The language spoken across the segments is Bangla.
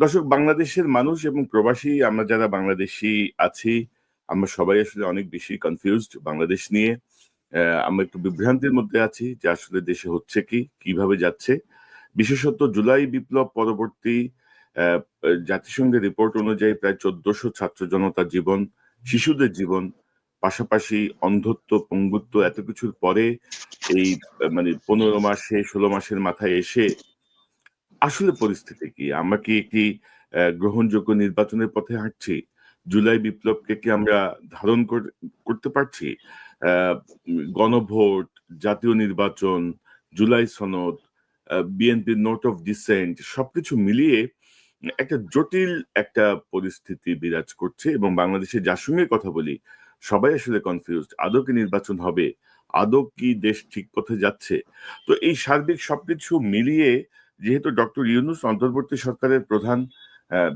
দর্শক, বাংলাদেশের মানুষ এবং প্রবাসী আমরা যারা বাংলাদেশী আছি, আমরা সবাই আসলে অনেক বেশি কনফিউজড বাংলাদেশ নিয়ে। আমরা একটু বিভ্রান্তির মধ্যে আছি যে আসলে দেশে হচ্ছে কি, কিভাবে যাচ্ছে। বিশেষত জুলাই বিপ্লব পরবর্তী আহ, জাতিসংঘের রিপোর্ট অনুযায়ী প্রায় 1400 ছাত্র জনতার জীবন, শিশুদের জীবন, পাশাপাশি অন্ধত্ব, পঙ্গুত্ব এত কিছুর পরে এই মানে 15 মাসে 16 মাসের মাথায় এসে আসলে পরিস্থিতি কি? আমরা কি একটি গ্রহণযোগ্য নির্বাচনের পথে হাঁটছি? জুলাই বিপ্লবকে কি আমরা ধারণ করতে পারছি? আহ, গণভোট, জাতীয় নির্বাচন, জুলাই সনদ, বিএনপির নোট অফ ডিসেন্ট সবকিছু মিলিয়ে একটা জটিল একটা পরিস্থিতি বিরাজ করছে এবং বাংলাদেশে যার সঙ্গে কথা বলি সবাই আসলে কনফিউজড। আদৌ কি নির্বাচন হবে? আদৌ কি দেশ ঠিক পথে যাচ্ছে? তো এই সার্বিক সবকিছু মিলিয়ে যেহেতু ডক্টর ইউনূস অন্তর্বর্তী সরকারের প্রধান,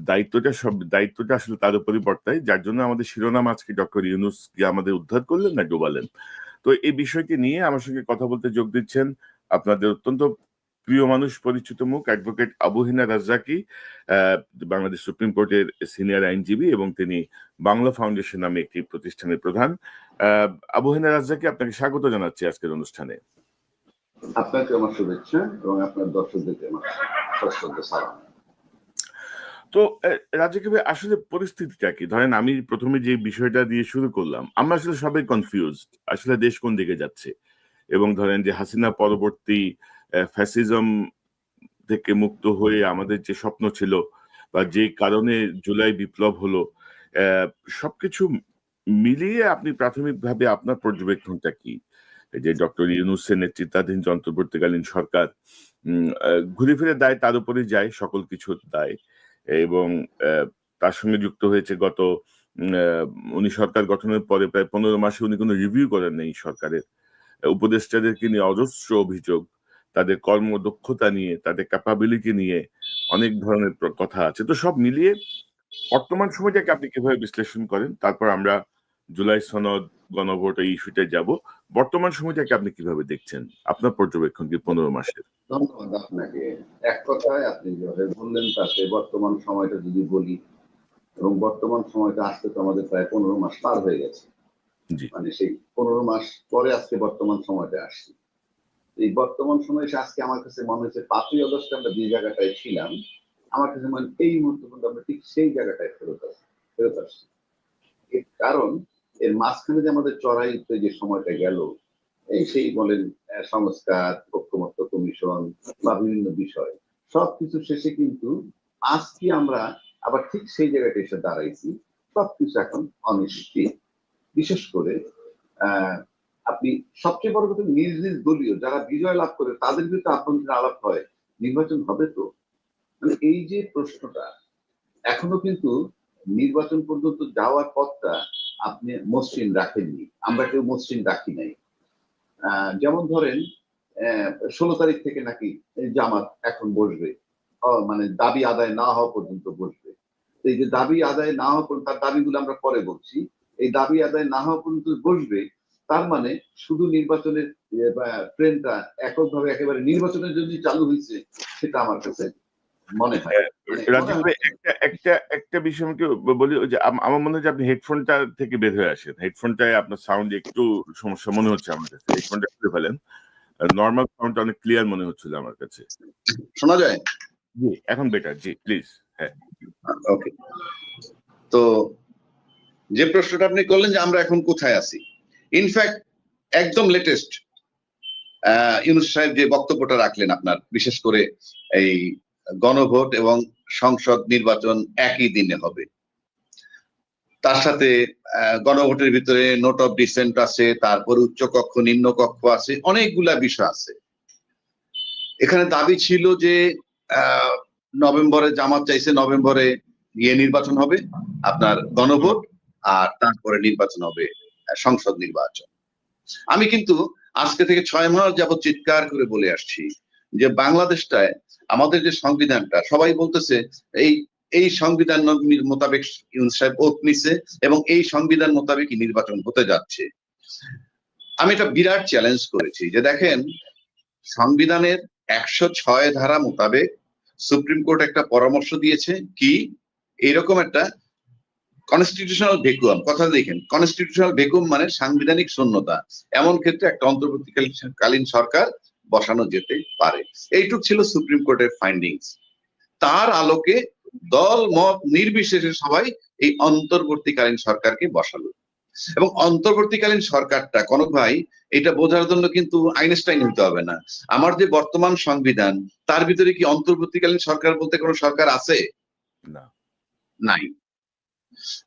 দায়িত্বটা আসলে তার উপরই বর্তায়, যার জন্য আমাদের শিরোনাম আজকে ডক্টর ইউনূস কি আমাদের উদ্ধার করলেন না ডোবালেন। তো এই বিষয়টি নিয়ে আমার সঙ্গে কথা বলতে যোগ দিচ্ছেন আপনাদের অত্যন্ত প্রিয় মানুষ, পরিচিত মুখ, অ্যাডভোকেট আবু হেনা রাজ্জাকী, আহ, বাংলাদেশ সুপ্রিম কোর্টের সিনিয়র আইনজীবী এবং তিনি বাংলা ফাউন্ডেশন নামে একটি প্রতিষ্ঠানের প্রধান। আহ, আবু হেনা রাজ্জাকী, আপনাকে স্বাগত জানাচ্ছি আজকের অনুষ্ঠানে। আপনাকে আমার শুভেচ্ছা এবং আপনার দর্শকদেরকে আমার সশ্রদ্ধ সালাম। তো রাজ্জাকী ভাই, আসলে পরিস্থিতিটা কি? ধরেন আমি প্রথমে যে বিষয়টা দিয়ে শুরু করলাম, আমরা আসলে সবাই কনফিউজড আসলে দেশ কোন দিকে যাচ্ছে। এবং ধরেন যে হাসিনা পরবর্তী ফ্যাসিজম থেকে মুক্ত হয়ে আমাদের যে স্বপ্ন ছিল বা যে কারণে জুলাই বিপ্লব হলো, আহ, সবকিছু মিলিয়ে আপনি প্রাথমিকভাবে আপনার পর্যবেক্ষণটা কি? এই যে ডক্টর ইউনূসের নেতৃত্বাধীন যে অন্তর্বর্তীকালীন সরকার ঘুরে ফিরে দায় তার উপরে যায়, সকল কিছুর দায়। এবং তার সঙ্গে যুক্ত হয়েছে গত উনি সরকার গঠনের পরে প্রায় 15 মাসে উনি কোনো রিভিউ করেন নাই সরকারের। উপদেষ্টাদেরকে নিয়ে অজস্র অভিযোগ, তাদের কর্মদক্ষতা নিয়ে, তাদের ক্যাপাবিলিটি নিয়ে অনেক ধরনের কথা আছে। তো সব মিলিয়ে বর্তমান সময়টাকে আপনি কিভাবে বিশ্লেষণ করেন? তারপর আমরা জুলাই সনদ, গণভোট এই ইস্যুতে যাব। বর্তমান সময়টাকে আপনি কিভাবে দেখছেন? আপনার পর্যবেক্ষণ কি 15 মাসের? ধন্যবাদ আপনাকে। এক কথায় আপনি যেভাবে বললেন তাতে বর্তমান সময়টা যদি বলি, এবং বর্তমান সময়টা আসতে তো আমাদের প্রায় 15 মাস পার হয়ে গেছে। জি, মানে সেই 15 মাস পরে আজকে বর্তমান সময়টা আসছি। এই বর্তমান সময় এসে আজকে আমার কাছে মনে হচ্ছে 5ই আগস্টে আমরা যে জায়গাটায় ছিলাম, আমার কাছে মনে হয় এই মুহূর্তে পর্যন্ত আমরা ঠিক সেই জায়গাটায় ফেরত আসছি। এর কারণ এর মাঝখানে যে আমাদের চড়াইতে যে সময়টা গেল, এই সেই বলেন সংস্কার, ঐক্যমত্য কমিশন বা বিভিন্ন বিষয়, সবকিছু শেষে কিন্তু আজকে আমরা আবার ঠিক সেই জায়গাটা এসে দাঁড়াইছি। সবকিছু এখন অনিশ্চিত। বিশেষ করে আহ আপনি সবচেয়ে বড় কথা, নিজ নিজ দলীয় যারা বিজয় লাভ করে তাদের বিরুদ্ধে আভ্যন্তরীণ আলাপ হয়, নির্বাচন হবে তো। মানে এই যে প্রশ্নটা, এখনো কিন্তু নির্বাচন পর্যন্ত যাওয়ার পথটা আপনি মসৃণ রাখেননি, আমরা কেউ মসৃণ রাখি নাই। যেমন ধরেন 16 তারিখ থেকে নাকি জামাত এখন বসবে, মানে দাবি আদায় না হওয়া পর্যন্ত বসবে। এই যে দাবি আদায় না হওয়া পর্যন্ত, তার দাবিগুলো আমরা পরে বলছি, এই দাবি আদায় না হওয়া পর্যন্ত বসবে, তার মানে শুধু নির্বাচনের ট্রেনটা এককভাবে একেবারে নির্বাচনের জন্য চালু হয়েছে, সেটা আমার কাছে মনে হয়। রাজীব ভাই, একটা একটা একটা বিষয় আমাকে বলি, ওই যে আমার মনে হয় যে আপনি হেডফোনটা থেকে বের হয়ে আসেন। হেডফোনটায় আপনার সাউন্ড একটু সমস্যা মনে হচ্ছে আমার কাছে। হেডফোনটা খুলে ফেলেন। নর্মাল সাউন্ডটা অনেক ক্লিয়ার মনে হচ্ছিল আমার কাছে। শোনা যায়? জি, এখন বেটার। G, please. হ্যাঁ, ওকে। তো যে প্রশ্নটা আপনি করলেন যে আমরা এখন কোথায় আছি, ইনফ্যাক্ট একদম লেটেস্ট ইউনূস সাহেব যে বক্তব্যটা রাখলেন আপনার, বিশেষ করে এই গণভোট এবং সংসদ নির্বাচন একই দিনে হবে, তার সাথে গণভোটের ভিতরে নোট অফ ডিসেন্ট আছে, তারপর উচ্চ কক্ষ নিম্ন কক্ষ আছে, অনেকগুলা বিষয় আছে। এখানে দাবি ছিল যে নভেম্বরে, জামাত চাইছে নভেম্বরে নির্বাচন হবে আপনার গণভোট, আর তারপরে নির্বাচন হবে সংসদ নির্বাচন। আমি কিন্তু আজকে থেকে 6 মাস যাবত চিৎকার করে বলে আসছি যে বাংলাদেশটায় আমাদের যে সংবিধানটা, সবাই বলতেছে এই সংবিধান মোতাবেক ইউনূস সাহেব ওত নিছে এবং এই সংবিধান মোতাবেক নির্বাচন হতে যাচ্ছে। আমি এটা বিরাট চ্যালেঞ্জ করেছি যে দেখেন, সংবিধানের 106 ধারা মোতাবেক সুপ্রিম কোর্ট একটা পরামর্শ দিয়েছে কি, এরকম একটা কনস্টিটিউশনাল ভ্যাকুয়াম, কথা দেখেন, কনস্টিটিউশনাল ভ্যাকুয়াম মানে সাংবিধানিক শূন্যতা, এমন ক্ষেত্রে একটা অন্তর্বর্তীকালীন সরকার বসানো যেতে পারে। এইটুক ছিল সুপ্রিম কোর্টের ফাইন্ডিংস। তার আলোকে দল মত নির্বিশেষে সবাই এই অন্তর্বর্তীকালীন সরকারকে বসালো। এবং অন্তর্বর্তীকালীন সরকারটা, কনক ভাই, এটা বোঝার জন্য কিন্তু আইনস্টাইন হইতে হবে না। আমার যে বর্তমান সংবিধান, তার ভিতরে কি অন্তর্বর্তীকালীন সরকার বলতে কোনো সরকার আছে? না, নাই।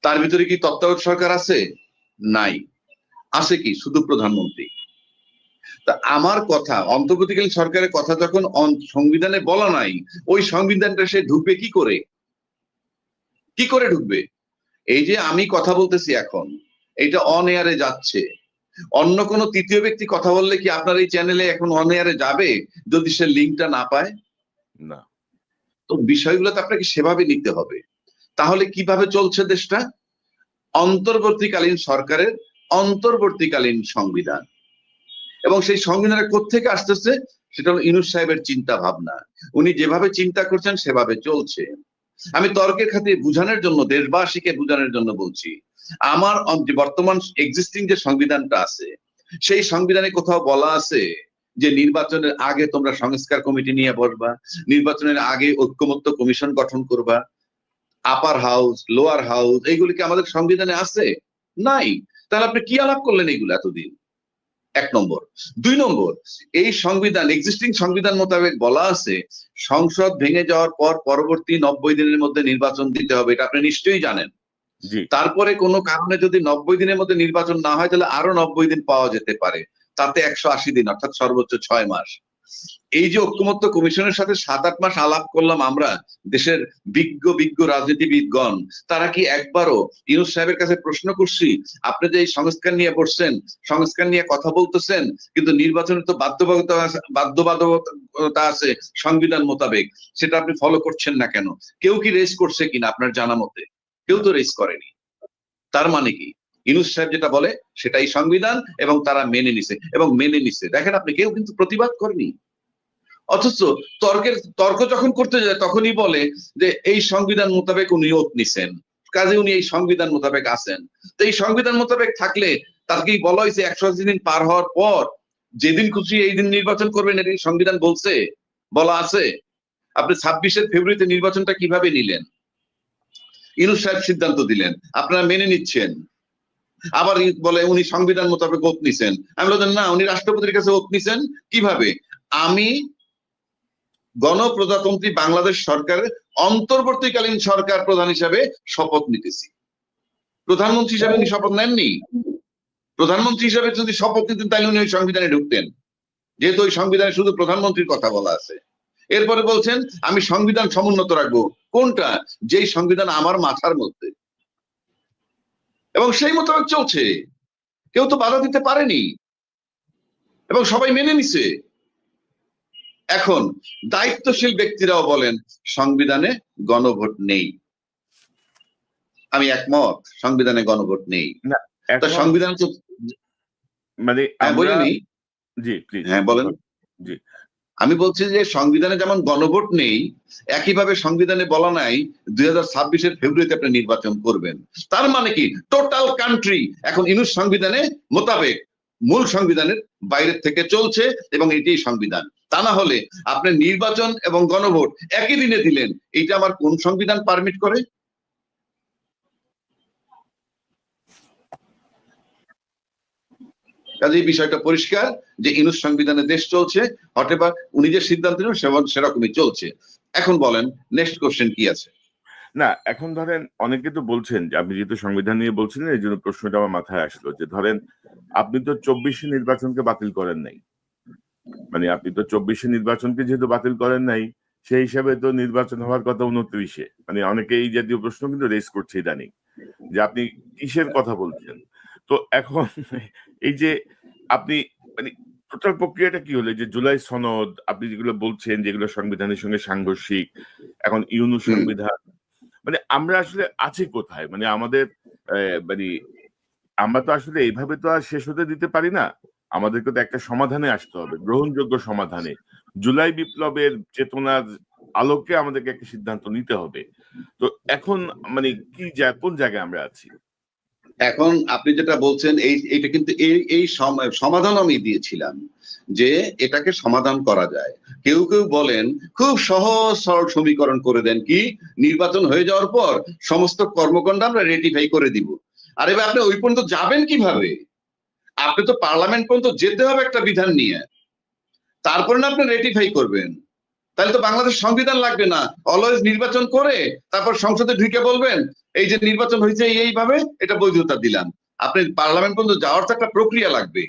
তার ভিতরে কি তত্ত্বাবধায়ক সরকার আছে? নাই। আছে কি? শুধু প্রধানমন্ত্রী। তা আমার কথা, অন্তর্বর্তীকালীন সরকারের কথা যখন সংবিধানে বলা নাই, ওই সংবিধানটা সে ঢুকবে কি করে? কি করে ঢুকবে? এই যে আমি কথা বলতেছি এখন, এটা অন এয়ারে যাচ্ছে। অন্য কোন তৃতীয় ব্যক্তি কথা বললে কি আপনার এই চ্যানেলে এখন অন এয়ারে যাবে যদি সে লিঙ্কটা না পায়? না। তো বিষয়গুলো তো আপনাকে সেভাবে নিতে হবে। তাহলে কিভাবে চলছে দেশটা? অন্তর্বর্তীকালীন সরকারের অন্তর্বর্তীকালীন সংবিধান, এবং সেই সংবিধানের কোত্থেকে আসতেছে? সেটা হলো ইউনূস সাহেবের চিন্তা ভাবনা। উনি যেভাবে চিন্তা করছেন সেভাবে চলছে। আমি তর্কের খাতিরে বুঝানোর জন্য, দেশবাসীকে বুঝানোর জন্য বলছি, আমার যে বর্তমান এক্সিস্টিং যে সংবিধানটা আছে, সেই সংবিধানে কোথাও বলা আছে যে নির্বাচনের আগে তোমরা সংস্কার কমিটি নিয়ে বসবা, নির্বাচনের আগে ঐক্যমত্য কমিশন গঠন করবা, আপার হাউস, লোয়ার হাউস, এইগুলি কি আমাদের সংবিধানে আছে? নাই। তাহলে আপনি কি আলাপ করলেন এইগুলো এতদিন? এক নম্বর। দুই নম্বর, এই সংবিধান, এক্সিস্টিং সংবিধান মোতাবেক বলা আছে সংসদ ভেঙে যাওয়ার পর পরবর্তী 90 দিনের মধ্যে নির্বাচন দিতে হবে। এটা আপনি নিশ্চয়ই জানেন। জি। তারপরে কোনো কারণে যদি 90 দিনের মধ্যে নির্বাচন না হয়, তাহলে আরো 90 দিন পাওয়া যেতে পারে, তাতে 180 দিন, অর্থাৎ সর্বোচ্চ 6 মাস। এই যে ঐক্যমত্য কমিশনের সাথে 7-8 মাস আলাপ করলাম আমরা, দেশের বিজ্ঞ রাজনীতিবিদগণ, তারা কি একবারও ইউনূস সাহেবের কাছে প্রশ্ন করছি, আপনি যে এই সংস্কার নিয়ে বসছেন, সংস্কার নিয়ে কথা বলতেছেন, কিন্তু নির্বাচনের তো বাধ্যবাধকতা আছে সংবিধান মোতাবেক, সেটা আপনি ফলো করছেন না কেন? কেউ কি রেজ করছে কিনা আপনার জানা মতে? কেউ তো রেজ করেনি। তার মানে কি, ইউনূস সাহেব যেটা বলে সেটাই সংবিধান, এবং তারা মেনে নিছে। দেখেন, আপনি কেউ কিন্তু প্রতিবাদ করেনি। অথচ তর্ক যখন করতে যায় তখনই বলে যে এই সংবিধান মোতাবেক উনি ওত নিছেন, কাজে উনি এই সংবিধান মোতাবেক আছেন। তো এই সংবিধান মোতাবেক থাকলে তাকেই বলা হয়েছে 180 দিন পার হওয়ার পর যেদিন খুশি এই দিন নির্বাচন করবেন, এটা সংবিধান বলছে, বলা আছে। আপনি 26 ফেব্রুয়ারিতে নির্বাচনটা কিভাবে নিলেন? ইউনূস সাহেব সিদ্ধান্ত দিলেন, আপনারা মেনে নিচ্ছেন, আবার বলে উনি সংবিধান মোতাবেক ওত নিছেন। আমি বললাম না, উনি রাষ্ট্রপতির কাছে ওত নিছেন। কিভাবে? আমি গণপ্রজাতন্ত্রী বাংলাদেশ সরকারের অন্তর্বর্তীকালীন সরকার প্রধান হিসাবে শপথ নিতেছি। প্রধানমন্ত্রী হিসাবে উনি শপথ নেননি। প্রধানমন্ত্রী হিসাবে যদি শপথ নিতেন তাহলে উনি ওই সংবিধানে ঢুকতেন, যেহেতু ওই সংবিধানে শুধু প্রধানমন্ত্রীর কথা বলা আছে। এরপরে বলছেন আমি সংবিধান সমুন্নত রাখবো। কোনটা? যেই সংবিধান আমার মাথার মধ্যে, এবং সেই মোতাবেক চলছে। কেউ তো বাধা দিতে পারেনি, এবং সবাই মেনে নিছে। এখন দায়িত্বশীল ব্যক্তিরাও বলেন সংবিধানে গণভোট নেই। আমি একমত, সংবিধানে গণভোট নেই। না, তা সংবিধান তো মানে বলিনি। জি প্লিজ। হ্যাঁ বলেন। জি। আমি বলছি যে সংবিধানে যেমন গণভোট নেই, একইভাবে সংবিধানে বলা নাই 2026 ফেব্রুয়ারিতে আপনি নির্বাচন করবেন। তার মানে কি, টোটাল কান্ট্রি এখন ইউনূস সংবিধানে মোতাবেক মূল সংবিধানের বাইরের থেকে চলছে, এবং এটাই সংবিধান। তা না হলে আপনি নির্বাচন এবং গণভোট একই দিনে দিলেন, এইটা আমার কোন সংবিধান পারমিট করে? কাজে এই বিষয়টা পরিষ্কার যে ইউনূস সংবিধানে দেশ চলছে, হয়তোবা উনি যে সিদ্ধান্ত নেন সেরকমই চলছে। এখন বলেন নেক্সট কোশ্চেন কি আছে? না, এখন ধরেন অনেকে তো বলছেন যে, আপনি যেহেতু সংবিধান নিয়ে বলছিলেন এই জন্য প্রশ্নটা আমার মাথায় আসলো, যে ধরেন আপনি তো 24 নির্বাচনকে বাতিল করেন নাই, মানে আপনি তো 24 নির্বাচনকে যেহেতু বাতিল করেন নাই, সেই হিসাবে তো নির্বাচন হওয়ার কথা 29। মানে অনেকে এই জাতীয় প্রশ্ন কিন্তু রেজ করছে ইদানিং, যে আপনি কিসের কথা বলছেন। তো এখন এই যে আপনি মানে টোটাল প্রক্রিয়াটা কি হলো, যে জুলাই সনদ আপনি যেগুলো বলছেন যেগুলো সংবিধানের সঙ্গে সাংঘর্ষিক, এখন ইউনূস সংবিধান, মানে আমরা আসলে আছি কোথায়? মানে আমাদের মানে আমরা তো আসলে এইভাবে তো আর শেষ হতে দিতে পারি না। আমাদেরকে তো একটা সমাধানে আসতে হবে, গ্রহণযোগ্য সমাধানে। জুলাই বিপ্লবের চেতনার আলোকে আমাদেরকে একটা সিদ্ধান্ত নিতে হবে। তো এখন মানে কোন জায়গায় আমরা আছি? এখন আপনি যেটা বলছেন এইটা কিন্তু এই সমাধান আমি দিয়েছিলাম যে এটাকে সমাধান করা যায়। কেউ কেউ বলেন খুব সহজ সরল সমীকরণ করে দেন, কি নির্বাচন হয়ে যাওয়ার পর সমস্ত কর্মকাণ্ড আমরা রেটিফাই করে দিব। আর এবার আপনি ওই পর্যন্ত যাবেন কিভাবে? আপনি তো পার্লামেন্ট পর্যন্ত যেতে হবে একটা বিধান নিয়ে, তারপরে না আপনি রেটিফাই করবেন। তাহলে তো বাংলাদেশ সংবিধান লাগবে না, অলওয়েজ নির্বাচন করে তারপর সংসদে ঢুকে বলবেন এই যে নির্বাচন হয়েছে এইভাবে, এটা বৈধতা দিলাম। আপনি পার্লামেন্ট পর্যন্ত যাওয়ার তো একটা প্রক্রিয়া লাগবে।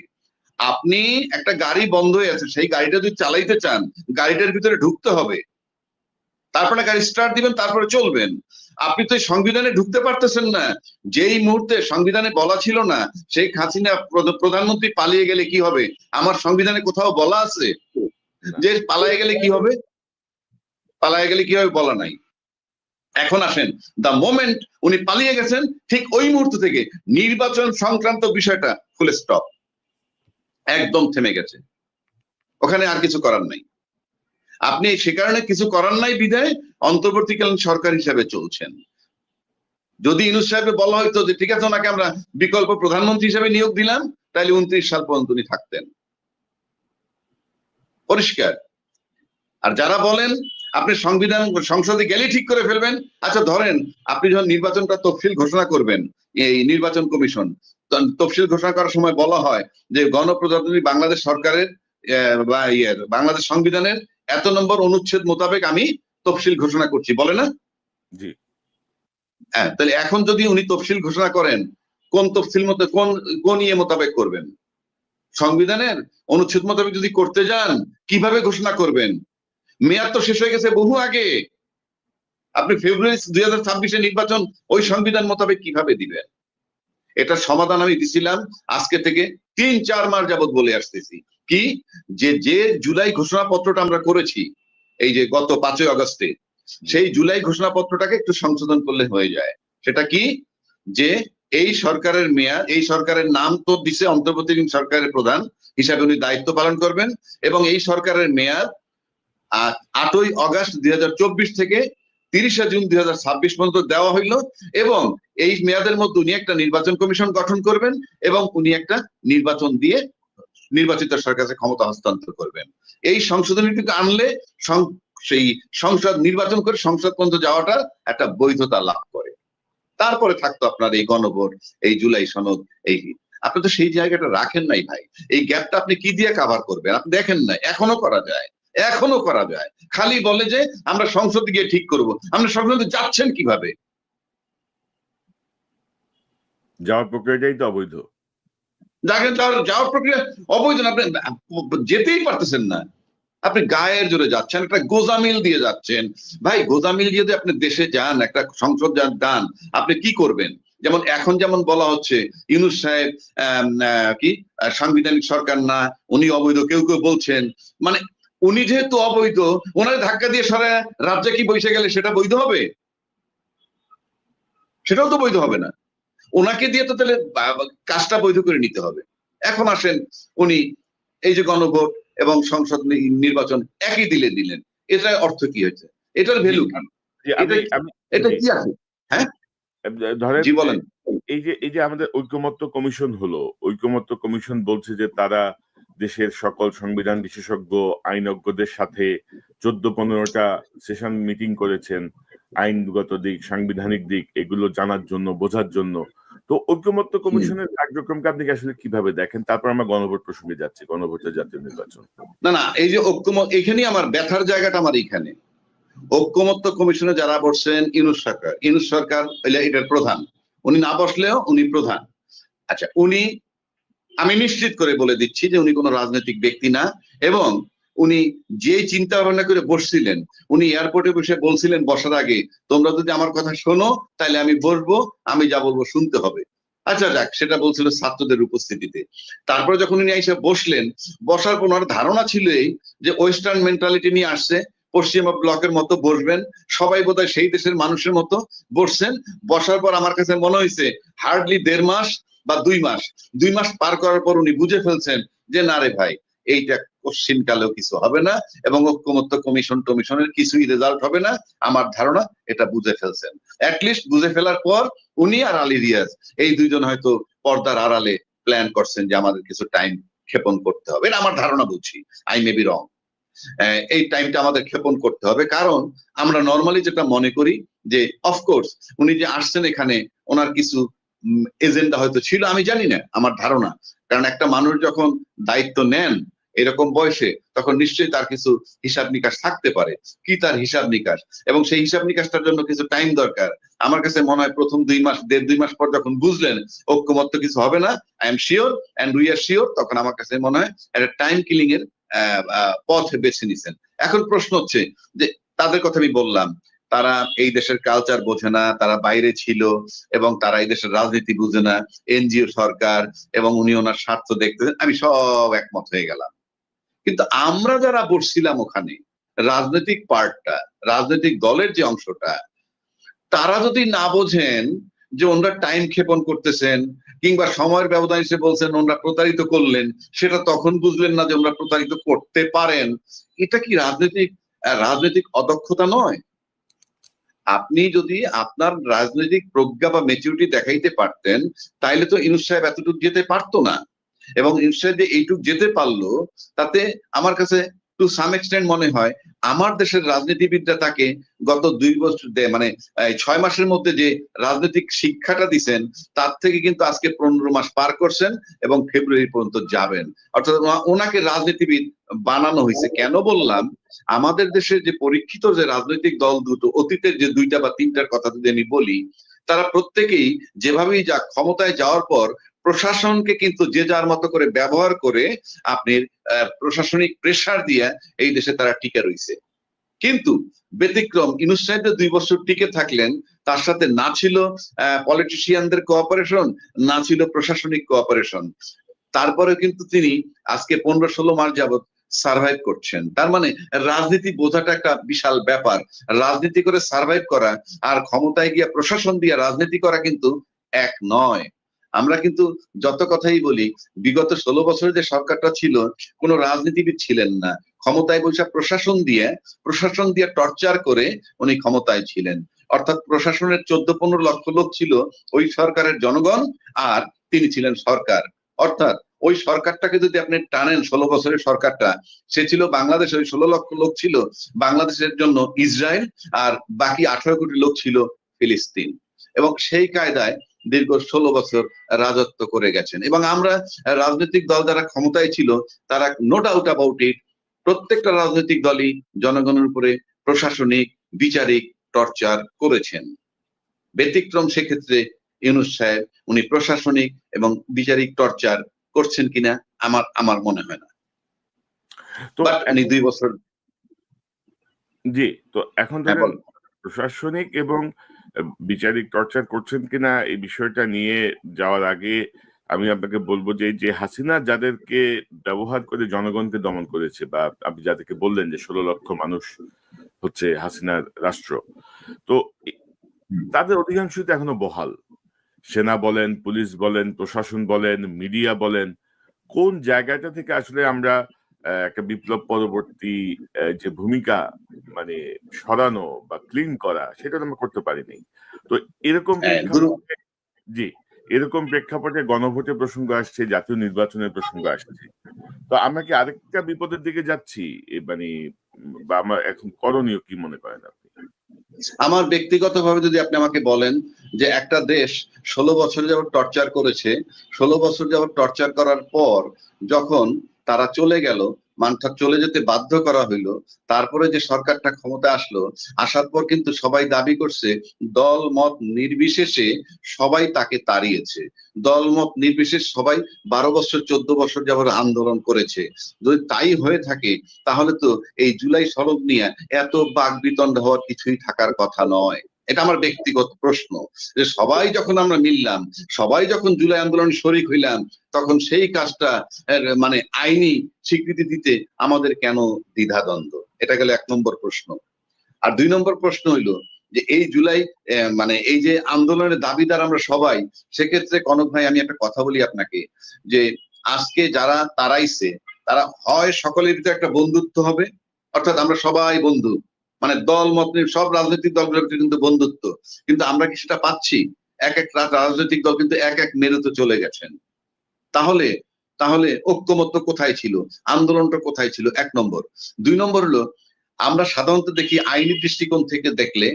আপনি একটা গাড়ি বন্ধ হয়ে আছে, সেই গাড়িটা যদি চালাইতে চান গাড়িটার ভিতরে ঢুকতে হবে, তারপরে গাড়ি স্টার্ট দিবেন, তারপরে চলবেন। আপনি তো সংবিধানে ঢুকতে পারতেছেন না। যেই মুহূর্তে সংবিধানে বলা ছিল না শেখ হাসিনা প্রধানমন্ত্রী পালিয়ে গেলে কি হবে, আমার সংবিধানে কোথাও বলা আছে যে পালিয়ে গেলে কি হবে? পালিয়ে গেলে কি হবে বলা নাই। এখন আসেন, দ্য মোমেন্ট উনি পালিয়ে গেছেন ঠিক ওই মুহূর্ত থেকে নির্বাচন সংক্রান্ত বিষয়টা ফুল স্টপ, একদম থেমে গেছে। ওখানে আর কিছু করার নাই। আপনি সে কারণে কিছু করার নাই বিধায় অন্তর্বর্তীকালীন সরকার হিসাবে চলছেন। যদি ইউনূস সাহেবকে বলা হয়তো যে ঠিক আছে ওনাকে আমরা বিকল্প প্রধানমন্ত্রী হিসেবে নিয়োগ দিলাম, তাহলে 29 সাল পর্যন্ত উনি থাকতেন, পরিষ্কার। আর যারা বলেন আপনি সংবিধান সংসদে গেলে ঠিক করে ফেলবেন, আচ্ছা ধরেন আপনি যখন নির্বাচনটা তফসিল ঘোষণা করবেন, এই নির্বাচন কমিশন তফসিল ঘোষণা করার সময় বলা হয় যে গণপ্রজাতন্ত্রী বাংলাদেশ সরকারের বা বাংলাদেশ সংবিধানের এত নম্বর অনুচ্ছেদ মোতাবেক আমি তফসিল ঘোষণা করছি, বলে না? জি। হ্যাঁ, তাহলে এখন যদি উনি তফসিল ঘোষণা করেন, কোন তফসিল মতো কোন ইয়ে মোতাবেক করবেন? সংবিধানের অনুচ্ছেদ মোতাবেক যদি করতে যান কিভাবে ঘোষণা করবেন? মেয়াদ তো শেষ হয়ে গেছে বহু আগে। আপনি ফেব্রুয়ারি 2026 নির্বাচন ওই সংবিধান মোতাবেক কিভাবে দিবেন? এটার সমাধান আমি দিছিলাম আজকে থেকে 3-4 মাস যাবত বলে আসতেছি, কি যে জুলাই ঘোষণাপত্রটা আমরা করেছি এই যে গত 5ই আগস্টে, সেই জুলাই ঘোষণাপত্রটাকে একটু সংশোধন করলে হয়ে যায়। সেটা কি, যে এই সরকারের মেয়াদ, এই সরকারের নাম তো দিছে অন্তর্বর্তীকালীন সরকারের প্রধান হিসাবে উনি দায়িত্ব পালন করবেন, এবং এই সরকারের মেয়াদ 8ই আগস্ট 2024 থেকে 30শে জুন 2026 পর্যন্ত দেওয়া হইলো, এবং এই মেয়াদের মধ্যে উনি একটা নির্বাচন কমিশন গঠন করবেন এবং উনি একটা নির্বাচন দিয়ে নির্বাচিত সরকারের ক্ষমতা হস্তান্তর করবেন। এই সংশোধনীটিকে আনলে সেই সংসদ নির্বাচন করে সংসদ পর্যন্ত যাওয়াটা একটা বৈধতা লাভ করে। তারপরে থাকতো আপনার এই গণভোট, এই জুলাই সনদ, এই আপনি তো সেই জায়গাটা রাখেন নাই ভাই। এই গ্যাপটা আপনি কি দিয়ে কভার করবেন? আপনি দেখেন না, এখনো করা যায়, এখনো করা যায়। খালি বলে যে আমরা সংসদে গিয়ে ঠিক করব। আমরা সংসদে যাচ্ছেন কিভাবে? যাওয়ার প্রক্রিয়াটাই তো অবৈধ। যাওয়ার প্রক্রিয়া অবৈধ, আপনি যেতেই পারতেছেন না। আপনি গায়ের জোরে যাচ্ছেন, একটা গোজামিল দিয়ে যাচ্ছেন। ভাই গোজামিল দিয়ে আপনি দেশে যান, একটা সংসদ যান, আপনি কি করবেন? যেমন এখন যেমন বলা হচ্ছে ইউনূস সাহেব কি সাংবিধানিক সরকার না, উনি অবৈধ, কেউ কেউ বলছেন। মানে উনি যেহেতু অবৈধ, ওনার ধাক্কা দিয়ে সারা রাজ্যে কি বসে গেলে সেটা বৈধ হবে? সেটাও তো বৈধ হবে না। ওনাকে দিয়ে তো তাহলে কাজটা বৈধ করে নিতে হবে। এখন আসেন, উনি এই যে গণভোট এবং সংসদ নির্বাচন একই দিলেন, এটার অর্থ কি হয়েছে? এটার ভ্যালু কি? এটা কি আছে? হ্যাঁ ধরেন জি বলেন। এই যে আমাদের ঐকমত্য কমিশন হলো, ঐকমত্য কমিশন বলছে যে তারা দেশের সকল সংবিধান বিশেষজ্ঞ আইনজ্ঞদের সাথে 14-15টা সেশন মিটিং করেছেন, আইনগত দিক, সাংবিধানিক দিক এগুলো জানার জন্য, বোঝার জন্য। তো ঐকমত্য কমিশনের কার্যক্রমকে আপনি আসলে কিভাবে দেখেন? তারপর আমরা গণভোট প্রসঙ্গে যাচ্ছি, গণভোটের জাতীয় নির্বাচন। না, এই যে ঐকমত্য, এখানেই আমার ব্যথার জায়গাটা আমার এখানে। ঐকমত্য কমিশনে যারা বসছেন ইউনূস সরকার এটার প্রধান, উনি না বসলেও উনি প্রধান। আচ্ছা, উনি, আমি নিশ্চিত করে বলে দিচ্ছি যে উনি কোনো রাজনৈতিক ব্যক্তি না, এবং উনি যে চিন্তা ভাবনা করে বসছিলেন, উনি এয়ারপোর্টে বসে বলছিলেন বসার আগে, তোমরা যদি আমার কথা শোনো তাহলে আমি বসবো, আমি যা বলবো শুনতে হবে। আচ্ছা যাক, সেটা বলছিল ছাত্রদের উপস্থিতিতে। তারপরে যখন উনি এসে বসলেন, বসার পর ওনার ধারণা ছিল এই যে ওয়েস্টার্ন মেন্টালিটি নিয়ে আসছে, পশ্চিমা ব্লকের মতো বসবেন, সবাই বোধহয় সেই দেশের মানুষের মতো বসছেন। বসার পর আমার কাছে মনে হয়েছে হার্ডলি 1.5 মাস বা 2 মাস পার করার পর উনি বুঝে ফেলছেন যে না রে ভাই, এইটা কোশ্চিন কালেও কিছু হবে না, এবং ঐক্যমত্য কমিশনের কিছুই রেজাল্ট হবে না। আমার ধারণা এটা বুঝে ফেলছেন। অ্যাটলিস্ট বুঝে ফেলার পর উনি আর আলী রিয়াজ এই দুইজন হয়তো পর্দার আড়ালে প্ল্যান করছেন যে আমাদের কিছু টাইম ক্ষেপণ করতে হবে। এটা আমার ধারণা, বুঝছি, আই মে বি রং। এই টাইমটা আমাদের ক্ষেপণ করতে হবে, কারণ আমরা নর্মালি যেটা মনে করি যে অফকোর্স উনি যে আসছেন এখানে ওনার কিছু এজেন্ডা হয়তো ছিল, আমি জানি না, আমার ধারণা। কারণ একটা মানুষ যখন দায়িত্ব নেন এরকম বয়সে, তখন নিশ্চয়ই তার কিছু হিসাব নিকাশ থাকতে পারে। কি তার হিসাব নিকাশ, এবং সেই হিসাব নিকাশটার জন্য কিছু টাইম দরকার। আমার কাছে মনে হয় প্রথম 2 মাস, 1.5-2 মাস পর যখন বুঝলেন ঐক্যমত্য কিছু হবে না, I am sure and we are sure, তখন আমার কাছে মনে হয় একটা টাইম কিলিং এর পথ বেছে নিছেন। এখন প্রশ্ন হচ্ছে যে তাদের কথা আমি বললাম, তারা এই দেশের কালচার বোঝে না, তারা বাইরে ছিল এবং তারা এই দেশের রাজনীতি বুঝে না, এনজিও সরকার, এবং উনি ওনার স্বার্থ দেখতেছেন, আমি সব একমত হয়ে গেলাম। কিন্তু আমরা যারা বসছিলাম ওখানে, রাজনৈতিক পার্টটা, রাজনৈতিক দলের যে অংশটা, তারা যদি না বোঝেন যে ওনারা টাইম ক্ষেপণ করতেছেন কিংবা সময়ের ব্যবধান হিসেবে বলছেন ওনারা প্রতারিত করলেন, সেটা তখন বুঝলেন না যে ওনারা প্রতারিত করতে পারেন, এটা কি রাজনৈতিক অদক্ষতা নয়? আপনি যদি আপনার রাজনৈতিক প্রজ্ঞা বা ম্যাচুরিটি দেখাইতে পারতেন, তাইলে তো ইউনূস সাহেব এতটুকু যেতে পারতো না। এবং ইউনূস সাহেব যে এইটুক যেতে পারলো, তাতে আমার কাছে টু সাম এক্সটেন্ট মনে হয় আমার দেশের রাজনীতিবিদরা তাকে গত 2 বছর মানে 6 মাসের মধ্যে যে রাজনৈতিক শিক্ষাটা দিচ্ছেন, তার থেকে কিন্তু আজকে 15 মাস পার করছেন এবং ফেব্রুয়ারি পর্যন্ত যাবেন। অর্থাৎ ওনাকে রাজনীতিবিদ বানানো হয়েছে। কেন বললাম, আমাদের দেশের যে পরীক্ষিত যে রাজনৈতিক দল দুটো, অতীতের যে 2টা বা 3টার কথা যদি আমি বলি, তারা প্রত্যেকেই যেভাবেই যা ক্ষমতায় যাওয়ার পর প্রশাসনকে কিন্তু যে যার মতো করে ব্যবহার করে আপনি প্রশাসনিক প্রেসার দিয়ে এই দেশে তারা টিকে রয়েছে। কিন্তু ব্যতিক্রম ইউনূস সাহেব 2 বছর টিকে থাকলেন, তার সাথে না ছিল পলিটিশিয়ানদের কোঅপারেশন, না ছিল প্রশাসনিক কোঅপারেশন। তারপরে কিন্তু তিনি আজকে 15-16 মাস যাবত সার্ভাইভ করছেন। তার মানে রাজনীতি বোঝাটা একটা বিশাল ব্যাপার। রাজনীতি করে সার্ভাইভ করা আর ক্ষমতায় গিয়ে প্রশাসন দিয়ে রাজনীতি করা কিন্তু এক নয়। আমরা কিন্তু যত কথাই বলি, বিগত 16 বছরে যে সরকারটা ছিল, কোনো রাজনীতিবিদ ছিলেন না, ক্ষমতায় বসে প্রশাসন দিয়ে টর্চার করে উনি ক্ষমতায় ছিলেন। অর্থাৎ প্রশাসনের 14-15 লক্ষ লোক ছিল ওই সরকারের জনগণ, আর তিনি ছিলেন সরকার। অর্থাৎ ওই সরকারটাকে যদি আপনি টানেন, 16 বছরের সরকারটা, সে ছিল বাংলাদেশ, ওই 16 লক্ষ লোক ছিল বাংলাদেশের জন্য ইসরায়েল, আর বাকি 18 কোটি লোক ছিল ফিলিস্তিন। এবং সেই কায়দায় দীর্ঘ 16 বছর রাজত্ব করে গেছেন। এবং আমরা রাজনৈতিক দল যারা ক্ষমতায় ছিল, তারা নো ডাউট অ্যাবাউট ইট, প্রত্যেকটা রাজনৈতিক দলই জনগণের উপরে প্রশাসনিক বিচারিক টর্চার করেছেন। ব্যতিক্রম সেক্ষেত্রে ইউনূস সাহেব, উনি প্রশাসনিক এবং বিচারিক টর্চার করছেন কিনা আমার মনে হয় না। তো বাট উনি 2 বছর, জি, তো এখন ধরেন প্রশাসনিক এবং বিচারিক টর্চার করছেন কিনা এই বিষয়টা নিয়ে যাওয়ার আগে আমি আপনাকে বলবো যে হাসিনা যাদেরকে ব্যবহার করে জনগণকে দমন করেছে, বা আপনি যাদেরকে বললেন যে 16 লক্ষ মানুষ হচ্ছে হাসিনার রাষ্ট্র, তো তাদের অধিকাংশই তো এখনো বহাল। সেনা বলেন, পুলিশ বলেন, প্রশাসন বলেন, মিডিয়া বলেন, কোন জায়গাটা থেকে আসলে আমরা একটা বিপ্লব পরবর্তী যে ভূমিকা মানে সরানো বা ক্লিন করা, সেটা আমরা করতে পারিনি। তো এরকম এরকম প্রেক্ষাপটে গণভোটের প্রসঙ্গ আসছে, জাতীয় নির্বাচনের প্রসঙ্গ আসছে, তো আমরা কি আরেকটা বিপদের দিকে যাচ্ছি? মানে বা আমার এখন করণীয় কি মনে করেন আপনি? আমার ব্যক্তিগতভাবে যদি আপনি আমাকে বলেন যে একটা দেশ 16 বছর যাবত টর্চার করেছে, 16 বছর যাবত টর্চার করার পর যখন তারা চলে গেল, চলে যেতে বাধ্য করা হইলো, তারপরে যে সরকারটা ক্ষমতা আসলো, আসার পর কিন্তু সবাই দাবি করছে দল মত নির্বিশেষে সবাই তাকে তাড়িয়েছে। দল মত নির্বিশেষ সবাই 12 বছর 14 বছর যাবত আন্দোলন করেছে। যদি তাই হয়ে থাকে, তাহলে তো এই জুলাই সনদ নিয়ে এত বাকবিতণ্ড হওয়ার কিছুই থাকার কথা নয়। এটা আমার ব্যক্তিগত প্রশ্ন, যে সবাই যখন আমরা মিললাম, সবাই যখন জুলাই আন্দোলন শরিক হইলাম, তখন সেই কাজটা মানে আইনি স্বীকৃতি দিতে আমাদের কেন দ্বিধাদ্বন্দ্ব? এটা গেল 1 নম্বর প্রশ্ন। আর 2 নম্বর প্রশ্ন হইলো যে এই জুলাই মানে এই যে আন্দোলনের দাবিদার আমরা সবাই, সেক্ষেত্রে কনক ভাই আমি একটা কথা বলি আপনাকে, যে আজকে যারা তাড়াইছে তারা হয় সকলের ভিতরে একটা বন্ধুত্ব হবে, অর্থাৎ আমরা সবাই বন্ধু, মানে দল মত সব রাজনৈতিক দলগুলোর ভিতরে কিন্তু বন্ধুত্ব, কিন্তু আমরা কি সেটা পাচ্ছি? এক এক রাজনৈতিক দল কিন্তু এক এক মেরুতে চলে গেছেন। তাহলে তাহলে ঐক্যমত্য কোথায় ছিল, আন্দোলনটা কোথায় ছিল? 1 নম্বর। 2 নম্বর হলো আমরা সাধারণত দেখি আইনি দৃষ্টিকোণ থেকে দেখলে,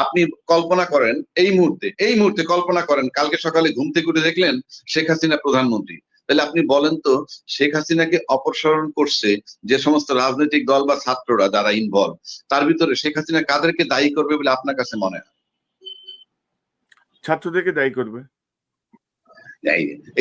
আপনি কল্পনা করেন এই মুহূর্তে কল্পনা করেন কালকে সকালে ঘুম থেকে উঠে দেখলেন শেখ হাসিনা প্রধানমন্ত্রী, তাহলে আপনি বলেন তো শেখ হাসিনাকে অপসারণ করছে যে সমস্ত রাজনৈতিক দল বা ছাত্ররা যারা ইনভলভ, তার ভিতরে শেখ হাসিনা কাদেরকে দায়ী করবে বলে আপনার কাছে মনে হয়? ছাত্রদেরকে দায়ী করবে।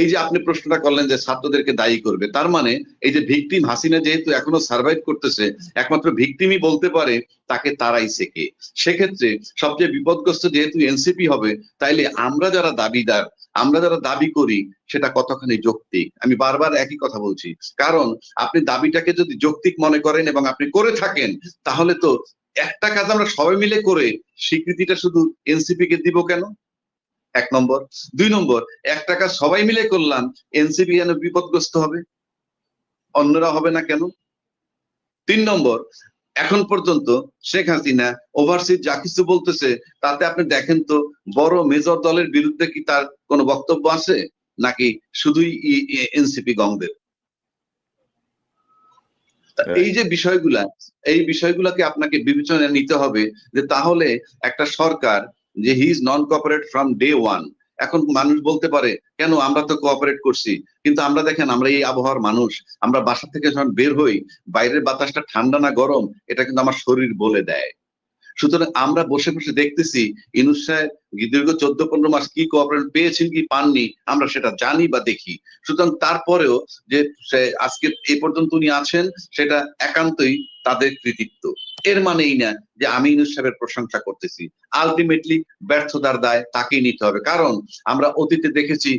এই যে আপনি প্রশ্নটা করলেন যে ছাত্রদেরকে দায়ী করবে, তার মানে এই যে ভিকটিম হাসিনা যেহেতু এখনো সার্ভাইভ করতেছে, একমাত্র ভিকটিমই বলতে পারে তাকে তারাইছে কে। সেক্ষেত্রে সবচেয়ে বিপদগ্রস্ত যেহেতু এনসিপি হবে, তাইলে আমরা যারা দাবিদার, আমরা যারা দাবি করি সেটা কতখানি যৌক্তিক? আমি বারবার একই কথা বলছি, কারণ আপনি দাবিটাকে যদি যৌক্তিক মনে করেন এবং আপনি করে থাকেন, তাহলে তো একটা কাজ আমরা সবাই মিলে করে স্বীকৃতিটা শুধু এনসিপি কে দিব কেন? 1 নম্বর। 2 নম্বর, একটা কাজ সবাই মিলে করলাম, এনসিপি কেন বিপদগ্রস্ত হবে, অন্যরা হবে না কেন? 3 নম্বর, এখন পর্যন্ত শেখ হাসিনা ওভারসিজ যা কিছু বলতেছে তাতে আপনি দেখেন তো বড় মেজর দলের বিরুদ্ধে কি তার কোনো বক্তব্য আছে, নাকি শুধুই এনসিপি গংদের? এই যে বিষয়গুলা, এই বিষয়গুলোকে আপনাকে বিবেচনায় নিতে হবে, যে তাহলে একটা সরকার যে he is non cooperate from day one, এখন মানুষ বলতে পারে কেন আমরা তো কোঅপারেট করছি, কিন্তু আমরা দেখেন আমরা এই আবহাওয়ার মানুষ, আমরা বাসা থেকে যখন বের হই বাইরের বাতাসটা ঠান্ডা না গরম এটা কিন্তু আমার শরীর বলে দেয়। সুতরাং আমরা বসে বসে দেখতেছি ইউনূস সাহেব দীর্ঘ 14-15 মাস কি কোঅপারেট পেয়েছেন কি পাননি আমরা সেটা জানি বা দেখি। সুতরাং তারপরেও যে আজকে এই পর্যন্ত উনি আছেন সেটা একান্তই তাদের কৃতিত্ব। এর মানেই না যে আমি ইউনূস সাহেবের প্রশংসা করতেছি, আলটিমেটলি ব্যর্থতার দায় তাকেই নিতে হবে। কারণ আমরা অতীতে দেখেছি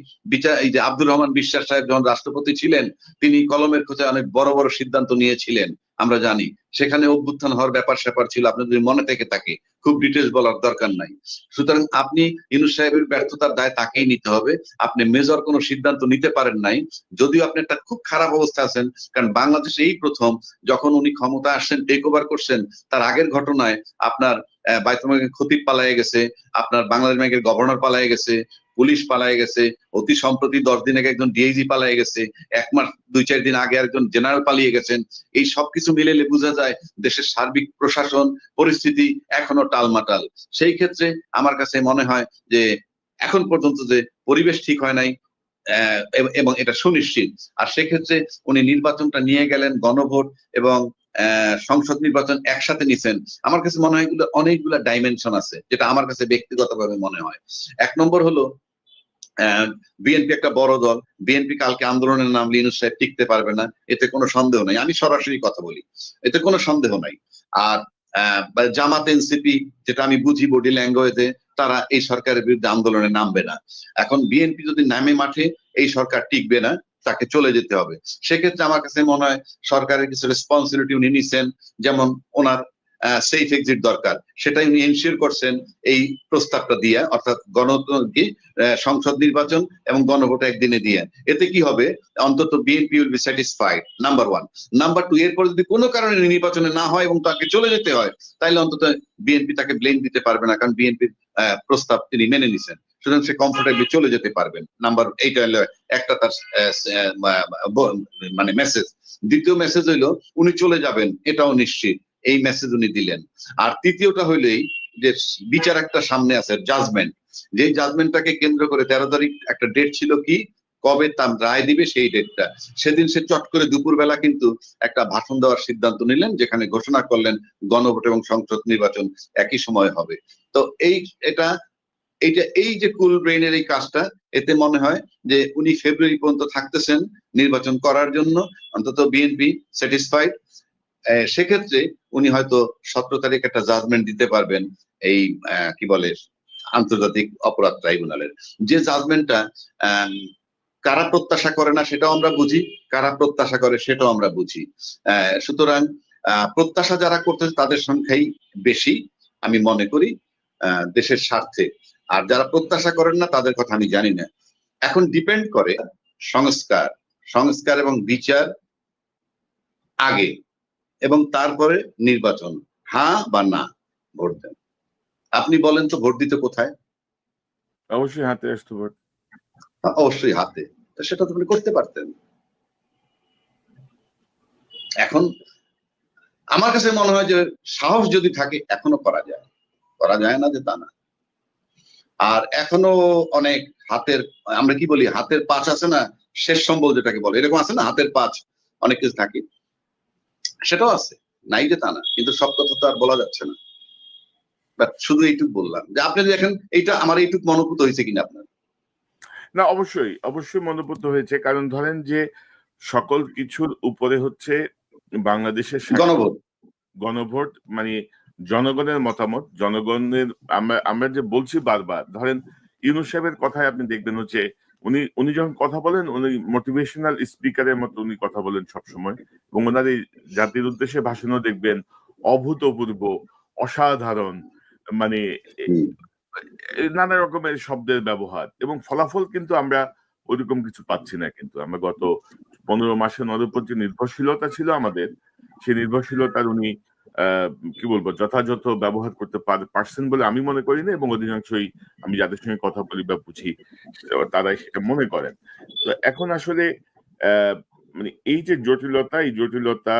এই যে আব্দুর রহমান বিশ্বাস সাহেব যখন রাষ্ট্রপতি ছিলেন, তিনি কলমের খোঁচায় অনেক বড় বড় সিদ্ধান্ত নিয়েছিলেন, আমরা জানি সেখানে অভ্যুত্থান হওয়ার ব্যাপার স্যাপার ছিল, আপনার যদি মনে থেকে থাকে, খুব ডিটেলস বলার দরকার নাই। সুতরাং আপনি ইউনূস সাহেবের ব্যর্থতার দায় তাকেই নিতে হবে। আপনি মেজর কোনো সিদ্ধান্ত নিতে পারেন নাই, যদিও আপনি একটা খুব খারাপ অবস্থা আছেন, কারণ বাংলাদেশে এই প্রথম যখন উনি ক্ষমতা আসছেন, টেক ওভার করছেন, তার আগের ঘটনায় আপনার বাইতুল মালের খতিব পালায়ে গেছে, আপনার বাংলাদেশ ব্যাংকের গভর্নর পালায়ে গেছে, পুলিশ পালায়ে গেছে, অতি সম্প্রতি 10 দিন আগে একজন ডিআইজি পালায়ে গেছে, 1 মাস 2-4 দিন আগে একজন জেনারেল পালিয়ে গেছেন। এই সবকিছু মিলেলে বোঝা যায় দেশের সার্বিক প্রশাসন পরিস্থিতি এখনো টালমাটাল। সেই ক্ষেত্রে আমার কাছে মনে হয় যে এখন পর্যন্ত যে পরিবেশ ঠিক হয় নাই এবং এটা সুনিশ্চিত। আর সেক্ষেত্রে উনি নির্বাচনটা নিয়ে গেলেন, গণভোট এবং সংসদ নির্বাচন একসাথে নিছেন। আমার কাছে মনে হয় এগুলো অনেকগুলো ডাইমেনশন আছে, যেটা আমার কাছে ব্যক্তিগতভাবে মনে হয়। 1 নম্বর হলো বিএনপি একটা বড় দল, বিএনপি কালকে আন্দোলনের নামলে ইউনূস সাহেব টিকতে পারবে না, এতে কোনো সন্দেহ নাই। আমি সরাসরি কথা বলি, এতে কোনো সন্দেহ নাই। আর জামাত এনসিপি, যেটা আমি বুঝি বডি ল্যাঙ্গুয়েজে, তারা এই সরকারের বিরুদ্ধে আন্দোলনে নামবে না। এখন বিএনপি যদি নামে মাঠে, এই সরকার টিকবে না, তাকে চলে যেতে হবে। সেক্ষেত্রে আমার কাছে মনে হয় সরকারের কিছু রেসপন্সিবিলিটি উনি নিছেন, যেমন ওনার সেফ এক্সিট দরকার, সেটাই উনি এনশিওর করছেন এই প্রস্তাবটা দিয়ে, অর্থাৎ গণতন্ত্রকে সংসদ নির্বাচন এবং গণভোট একদিনে দিয়ে। এতে কি হবে, অন্তত BNP will be satisfied, number 1। Number 2, এরপর যদি কোনো কারণে নির্বাচনে না হয় এবং তাকে চলে যেতে হয়, তাহলে অন্তত বিএনপি তাকে ব্লেম দিতে পারবে না, কারণ বিএনপির প্রস্তাব তিনি মেনে নিছেন, সুতরাং সে কমফোর্টেবলি চলে যেতে পারবেন। নাম্বার এইটা হলো একটা তার মানে মেসেজ। দ্বিতীয় মেসেজ হইলো উনি চলে যাবেন, এটাও নিশ্চিত, এই মেসেজ উনি দিলেন। আর তৃতীয়টা হইলেই যে বিচার একটা সামনে আছে, জাজমেন্ট, যে জাজমেন্টটাকে কেন্দ্র করে 13 তারিখ একটা ডেট ছিল, কি কবে তার রায় দিবে সেই ডেটটা, সেদিন সে চট করে দুপুরবেলা কিন্তু একটা ভাষণ দেওয়ার সিদ্ধান্ত নিলেন, যেখানে ঘোষণা করলেন গণভোট এবং সংসদ নির্বাচন একই সময় হবে। তো এই যে কুল ব্রেইনের এই কাজটা, এতে মনে হয় যে উনি ফেব্রুয়ারি পর্যন্ত থাকতেছেন নির্বাচন করার জন্য, অন্তত বিএনপি স্যাটিসফাইড। সেক্ষেত্রে উনি হয়তো 17 তারিখ একটা জাজমেন্ট দিতে পারবেন এই কি বলে আন্তর্জাতিক অপরাধ ট্রাইব্যুনালের। যে জাজমেন্টটা কারা প্রত্যাশা করে না সেটাও আমরা বুঝি, কারা প্রত্যাশা করে সেটাও আমরা বুঝি। সুতরাং প্রত্যাশা যারা করতেছে তাদের সংখ্যাই বেশি আমি মনে করি দেশের স্বার্থে, আর যারা প্রত্যাশা করেন না তাদের কথা আমি জানি না। এখন ডিপেন্ড করে সংস্কার এবং বিচার আগে এবং তারপরে নির্বাচন, হ্যাঁ বা না ভোট দেন। আপনি বলেন তো ভোট দিতে কোথায়? অবশ্যই হাতে আসতো ভোট। অবশ্যই হাতে। তো সেটা তো আপনি করতে পারতেন। এখন আমার কাছে মনে হয় যে সাহস যদি থাকে এখনো করা যায়, করা যায় না যে তা না। আর এখনো অনেক হাতের, আমরা কি বলি, হাতের পাঁচ আছে না, শেষ সম্বল যেটাকে বলে, এরকম আছে না, হাতের পাঁচ অনেক কিছু থাকে, সেটাও আছে, নাই যে তা না। কিন্তু সব কথা তো আর বলা যাচ্ছে না। বাট শুধু এইটুকু বললাম যে আপনি দেখেন এইটা আমার এইটুকু মনোভূত হয়েছে কিনা আপনার। না, অবশ্যই অবশ্যই মনোভূত হয়েছে, কারণ ধরেন যে সকল কিছুর উপরে হচ্ছে বাংলাদেশের গণভোট। গণভোট, মানে জনগণের মতামত, জনগণের, আমরা যে বলছি বারবার, ধরেন ইউনূস সাহেবের কথায় আপনি দেখবেন হচ্ছে উনি উনি যখন কথা বলেন, উনি মোটিভেশনাল স্পিকারের মতো উনি কথা বলেন সবসময়, এবং ওনার এই জাতির উদ্দেশ্যে ভাষণও দেখবেন অভূতপূর্ব, অসাধারণ, মানে নানা রকমের শব্দের ব্যবহার, এবং ফলাফল কিন্তু আমরা ওইরকম কিছু পাচ্ছি না। কিন্তু আমরা গত 15 মাসে ওনার উপর যে নির্ভরশীলতা ছিল আমাদের, সেই নির্ভরশীলতার উনি কি বলবো, যথাযথ ব্যবহার করতে পারছেন বলে আমি মনে করি না, এবং অধিকাংশই আমি যাদের সঙ্গে কথা বলি বা বুঝি তারাই সেটা মনে করেন। তো এখন আসলে মানে এই যে জটিলতা, এই জটিলতা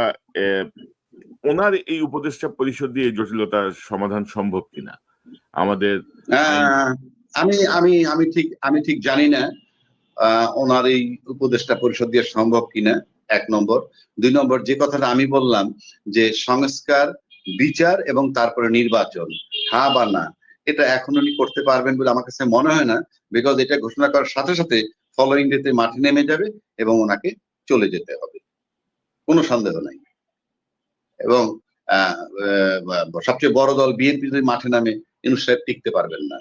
ওনার এই উপদেষ্টা পরিষদ দিয়ে এই জটিলতার সমাধান সম্ভব কিনা আমাদের আমি আমি আমি ঠিক জানি না ওনার এই উপদেষ্টা পরিষদ দিয়ে সম্ভব কিনা, 1 নম্বর। 2 নম্বর, যে কথাটা আমি বললাম যে সংস্কার, বিচার এবং তারপরে নির্বাচন, হ্যাঁ বা না, এটা এখন উনি করতে পারবেন বলে আমার কাছে মনে হয় না। বিকজ এটা ঘোষণা করার সাথে সাথে ফলোইং ডেতে মাঠে নেমে যাবে এবং ওনাকে চলে যেতে হবে, কোনো সন্দেহ নাই। এবং সবচেয়ে বড় দল বিএনপি যদি মাঠে নামে, ইউনূস সাহেব টিকতে পারবেন না।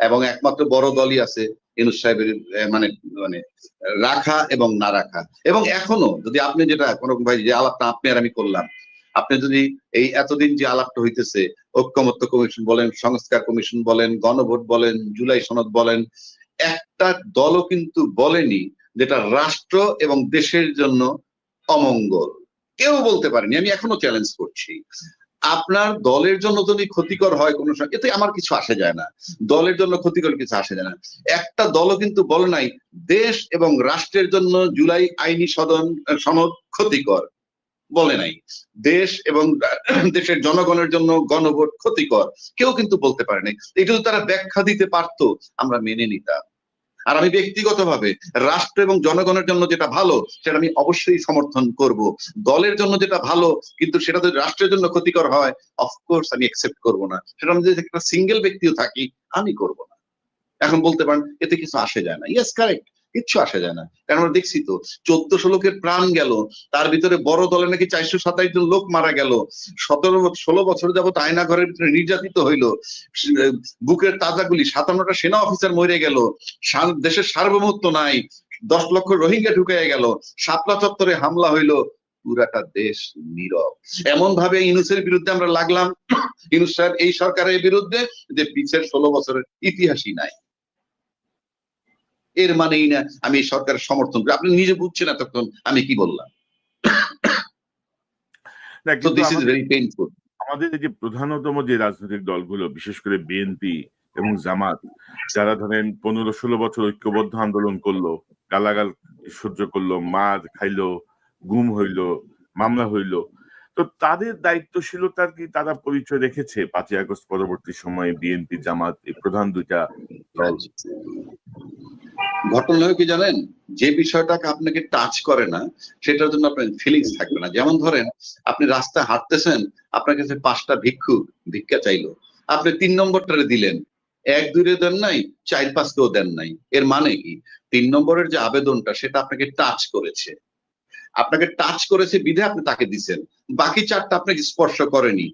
এবং একমাত্র বড় দলই আছে ইউনূস সাহেবের মানে মানে রাখা এবং না রাখা। এবং এখনো যদি আপনি যেটা কোনো ভাই যে আলাপটা আপনি আর আমি করলাম, আপনি যদি এই এতদিন যে আলাপটা হইতেছে, ঐক্যমত্য কমিশন বলেন, সংস্কার কমিশন বলেন, গণভোট বলেন, জুলাই সনদ বলেন, একটা দলও কিন্তু বলেনি যেটা রাষ্ট্র এবং দেশের জন্য অমঙ্গল। কেউ বলতে পারেনি। আমি এখনো চ্যালেঞ্জ করছি, আপনার দলের জন্য যদি ক্ষতিকর হয় কোনো সময়, এতে আমার কিছু আসে যায় না, দলের জন্য ক্ষতিকর কিছু আসে যায় না। একটা দলও কিন্তু বলে নাই দেশ এবং রাষ্ট্রের জন্য জুলাই আইনি সনদ ক্ষতিকর, বলে নাই। দেশ এবং দেশের জনগণের জন্য গণভোট ক্ষতিকর, কেউ কিন্তু বলতে পারে নাই। এটা যদি তারা ব্যাখ্যা দিতে পারতো আমরা মেনে নিতাম। আর আমি ব্যক্তিগতভাবে রাষ্ট্র এবং জনগণের জন্য যেটা ভালো সেটা আমি অবশ্যই সমর্থন করব। দলের জন্য যেটা ভালো কিন্তু সেটা যদি রাষ্ট্রের জন্য ক্ষতিকর হয়, অফকোর্স আমি একসেপ্ট করবো না। সেটা আমি যদি একটা সিঙ্গেল ব্যক্তিও থাকি আমি করব না। এখন বলতে পারেন এতে কিছু আসে যায় না, ইয়েস কারেক্ট, কিচ্ছু আসে যায় না। কারণ আমরা দেখছি তো 1400 লোকের প্রাণ গেল, তার ভিতরে বড় দলে নাকি 427 জন লোক মারা গেল, 16 বছর যাবত আয়না ঘরের ভিতরে নির্যাতিত হইলো, বুকের তাজা গুলি, 57টা সেনা অফিসার মরে গেল, দেশের সার্বভৌমত্ব নাই, 10 লক্ষ রোহিঙ্গা ঢুকে গেল, শাপলা চত্বরে হামলা হইলো, পুরাটা দেশ নীরব। এমন ভাবে ইউনূসের বিরুদ্ধে আমরা লাগলাম, ইউনূস সাহেব এই সরকারের বিরুদ্ধে, যে পিছের 16 বছরের ইতিহাসই নাই। এর মানেই না আমি এই সরকারের সমর্থন করি। আপনি নিজে বুঝছেন এতক্ষণ আমি কি বললাম। আমাদের যে প্রধানতম যে রাজনৈতিক দলগুলো, বিশেষ করে বিএনপি এবং জামাত, যারা ধরেন 15-16 বছর ঐক্যবদ্ধ আন্দোলন করলো, গালাগাল সহ্য করলো, মার খাইলো, গুম হইলো, মামলা হইলো, তো তাদের দায়িত্বশীলতার কি তারা পরিচয় রেখেছে 5ই আগস্ট পরবর্তী সময়ে? বিএনপি জামাত এই প্রধান দুইটা দল। ঘটনা কি জানেন, যে বিষয়টাকে আপনাকে টাচ করে না সেটার জন্য আপনার ফিলিংস থাকবে না। যেমন ধরেন আপনি রাস্তায় হাঁটতেছেন, আপনার কাছে 5টা ভিক্ষুক ভিক্ষা চাইলো, আপনি 3 নম্বরটারে দিলেন, 1-2 দেন নাই, 4-5কেও দেন নাই। এর মানে কি, 3 নম্বরের যে আবেদনটা সেটা আপনাকে টাচ করেছে, বিধে আপনি তাকে দিচ্ছেন। বাকি 4টা আপনাকে স্পর্শ করেনি,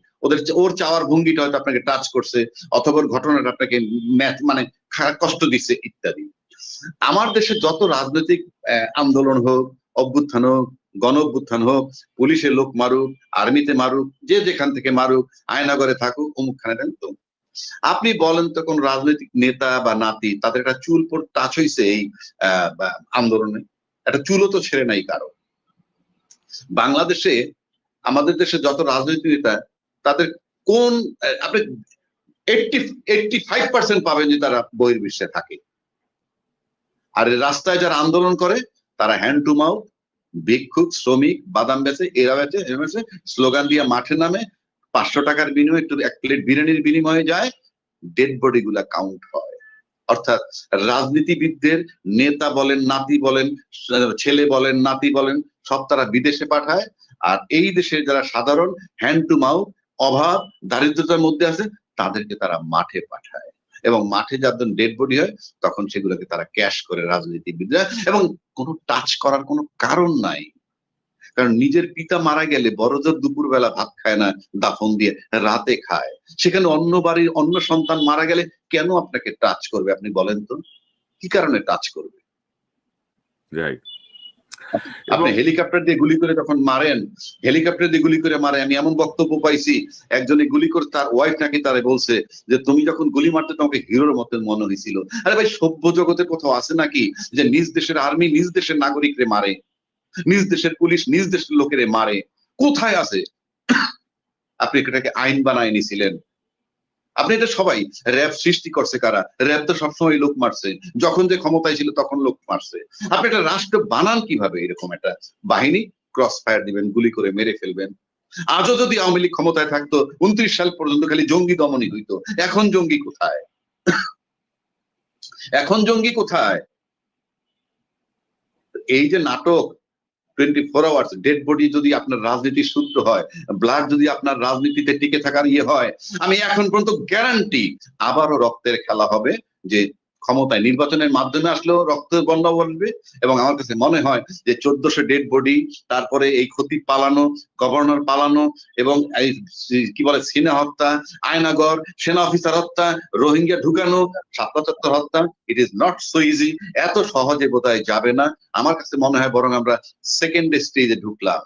ওর চাওয়ার ভঙ্গিটা হয়তো আপনাকে টাচ করছে, অথবা ঘটনাটা আপনাকে মানে কষ্ট দিচ্ছে ইত্যাদি। আমার দেশে যত রাজনৈতিক আন্দোলন হোক, অভ্যুত্থান হোক, গণ অভ্যুত্থান হোক, পুলিশের লোক মারুক, আর্মিতে মারুক, যে যেখান থেকে মারুক, আয়নাগরে থাকুক, অমুকখানে দেন, তো আপনি বলেন তো কোন রাজনৈতিক নেতা বা নাতি তাদের একটা চুল টাচ হয়েছে এই আন্দোলনে? একটা চুলও তো ছেড়ে নাই কারো। বাংলাদেশে আমাদের দেশে যত রাজনৈতিক নেতা তাদের কোন আপনি 85% পাবেন যে তারা বহির্বিশ্বে থাকে। আর রাস্তায় যারা আন্দোলন করে তারা হ্যান্ড টু মাউথ, ভিক্ষুক, শ্রমিক, বাদাম বেচে, এরা বেচে, স্লোগান দিয়ে মাঠে নামে, 500 টাকার বিনিময়ে একটু এক প্লেট বিরিয়ানির বিনিময়ে যায়, ডেড বডি গুলা কাউন্ট হয়। অর্থাৎ রাজনীতিবিদদের নেতা বলেন, নাতি বলেন, ছেলে বলেন, নাতি বলেন, সব তারা বিদেশে পাঠায়। আর এই দেশে যারা সাধারণ হ্যান্ড টু মাউথ, অভাব, দারিদ্রতার মধ্যে আছে, তাদেরকে তারা মাঠে পাঠায়। এবং মাঠে যাদের ডেড বডি হয় তখন সেগুলোকে তারা ক্যাশ করে রাজনীতিবিদরা, এবং কোনো টাচ করার কোনো কারণ নাই। কারণ নিজের পিতা মারা গেলে বড়জোর দুপুরবেলা ভাত খায় না, দাফন দিয়ে রাতে খায়। সেখানে অন্য বাড়ির অন্য সন্তান মারা গেলে কেন আপনাকে টাচ করবে? আপনি বলেন তো, কি কারণে টাচ করবে? আপনি হেলিকপ্টার দিয়ে গুলি করে যখন মারেন, হেলিকপ্টার দিয়ে গুলি করে মারে, আমি এমন বক্তব্য পাইছি একজনে গুলি করে তার ওয়াইফ নাকি তারে বলছে যে তুমি যখন গুলি মারতে তোমাকে হিরোর মতো মনে হয়েছিল। আরে ভাই, সভ্য জগতে কোথাও আছে নাকি যে নিজ দেশের আর্মি নিজ দেশের নাগরিকরে মারে, নিজ দেশের পুলিশ নিজ দেশের লোকেরে মারে? কোথায় আছে? আপনি এটাকে আইন বানায় নিছিলেন। আপনি এটা সবাই, র্যাব সৃষ্টি করছে কারা? র্যাব তো সবসময় লোক মারছে, যখন যে ক্ষমতায় ছিল তখন লোক মারছে। আপনি একটা রাষ্ট্র বানান কিভাবে? এরকম একটা বাহিনী ক্রস ফায়ার দিবেন, গুলি করে মেরে ফেলবেন। আজও যদি আওয়ামী লীগ ক্ষমতায় থাকতো 29 সাল পর্যন্ত খালি জঙ্গি দমনই হইতো। এখন জঙ্গি কোথায়? এখন জঙ্গি কোথায়? এই যে নাটক 24 আওয়ার্স, ডেড বডি যদি আপনার রাজনীতির সূত্র হয়, ব্লাড যদি আপনার রাজনীতিতে টিকে থাকার হয়, আমি এখন পর্যন্ত গ্যারান্টি আবারও রক্তের খেলা হবে। যে ক্ষমতায় নির্বাচনের মাধ্যমে আসলেও রক্তের বন্যা বলবে। এবং আমার কাছে মনে হয় যে 1400 ডেড বডি, তারপরে এই খতিব পালানো, গভর্নর পালানো, এবং এই কি বলে সিনা হত্যা, আয়নাগর, সেনা অফিসার হত্যা, রোহিঙ্গা ঢুকানো, ৭৭ হত্যা, it is not so easy. এত সহজে বোধহয় যাবে না। আমার কাছে মনে হয় বরং আমরা সেকেন্ড স্টেজে ঢুকলাম।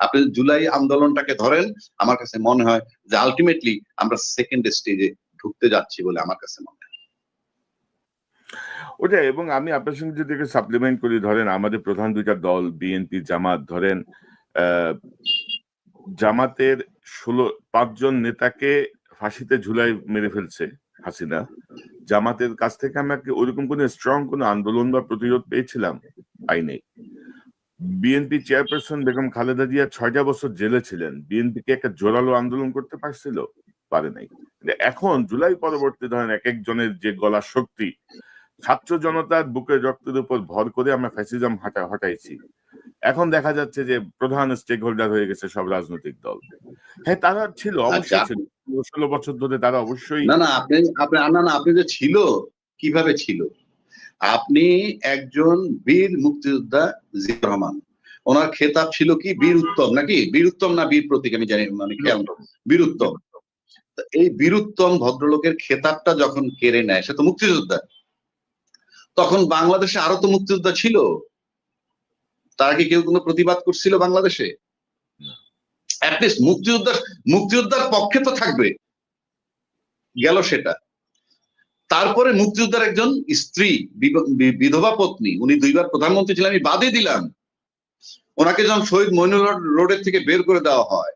আপনি জুলাই আন্দোলনটাকে ধরেন, আমার কাছে মনে হয় যে আলটিমেটলি আমরা সেকেন্ড স্টেজে ঢুকতে যাচ্ছি বলে আমার কাছে মনে হয়। ওটাই। এবং আমি আপনার সঙ্গে যদি সাপ্লিমেন্ট করি, ধরেন আমাদের প্রধান দুইটা দল বিএনপি জামাত, ধরেন জামাতের 5 জন নেতাকে ফাঁসিতে ঝুলাই মেরে ফেলছে হাসিনা। জামাতের কাছ থেকে আমরা কি ওইরকম কোন স্ট্রং কোন আন্দোলন বা প্রতিরোধ পেয়েছিলাম? পাই নাই। বিএনপি চেয়ারপারসন বেগম খালেদা জিয়া 6টা বছর জেলে ছিলেন, বিএনপি কে একটা জোরালো আন্দোলন করতে পারছিল? পারে নাই। এখন জুলাই পরবর্তী ধরেন এক একজনের যে গলার শক্তি, ছাত্র জনতার বুকের রক্তের উপর ভর করে আমরা ফ্যাসিজম হটাইছি। এখন দেখা যাচ্ছে যে প্রধান স্টেক হোল্ডার হয়ে গেছে সব রাজনৈতিক দল। হ্যাঁ, তারা ছিল, অবশ্যই ছিল, 16 বছর ধরে তারা অবশ্যই। না না, আপনি যে ছিল, কিভাবে ছিল? আপনি একজন বীর মুক্তিযোদ্ধা জিয়াউর রহমান, ওনার খেতাব ছিল কি? বীর উত্তম, নাকি বীর উত্তম না বীর প্রতীক আমি জানি, মানে খেয়াল, বীর উত্তম। এই বীর উত্তম ভদ্রলোকের খেতাবটা যখন কেড়ে নেয়, সে তো মুক্তিযোদ্ধা। তখন বাংলাদেশে আরো তো মুক্তিযোদ্ধা ছিল, তারা কি কেউ কোনো প্রতিবাদ করছিল বাংলাদেশে? অ্যাটলিস্ট মুক্তিযোদ্ধার পক্ষে তো থাকবে। গেল সেটা। তারপরে মুক্তিযোদ্ধার একজন স্ত্রী, বিধবা পত্নী, উনি 2 বার প্রধানমন্ত্রী ছিলেন, আমি বাদে দিলাম। ওনাকে যখন শহীদ মইনুল রোডের থেকে বের করে দেওয়া হয়,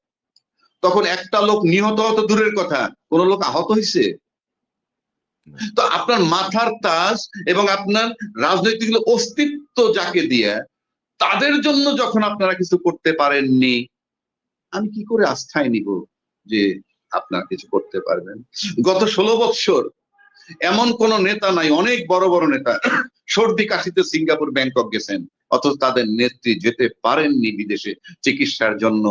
তখন একটা লোক নিহত হতো দূরের কথা, কোন লোক আহত হয়েছে? তো আপনার মাথার তাজ এবং আপনার রাজনৈতিক অস্তিত্ব যাকে দিয়ে, তাদের জন্য যখন আপনারা কিছু করতে পারেননি, আমি কি করে আস্থায় নিব যে আপনারা কিছু করতে পারবেন? গত 16 বছর এমন কোন নেতা নাই, অনেক বড় বড় নেতা সর্দি কাশিতে সিঙ্গাপুর ব্যাংকক গেছেন, অথচ তাদের নেত্রী যেতে পারেননি বিদেশে চিকিৎসার জন্য।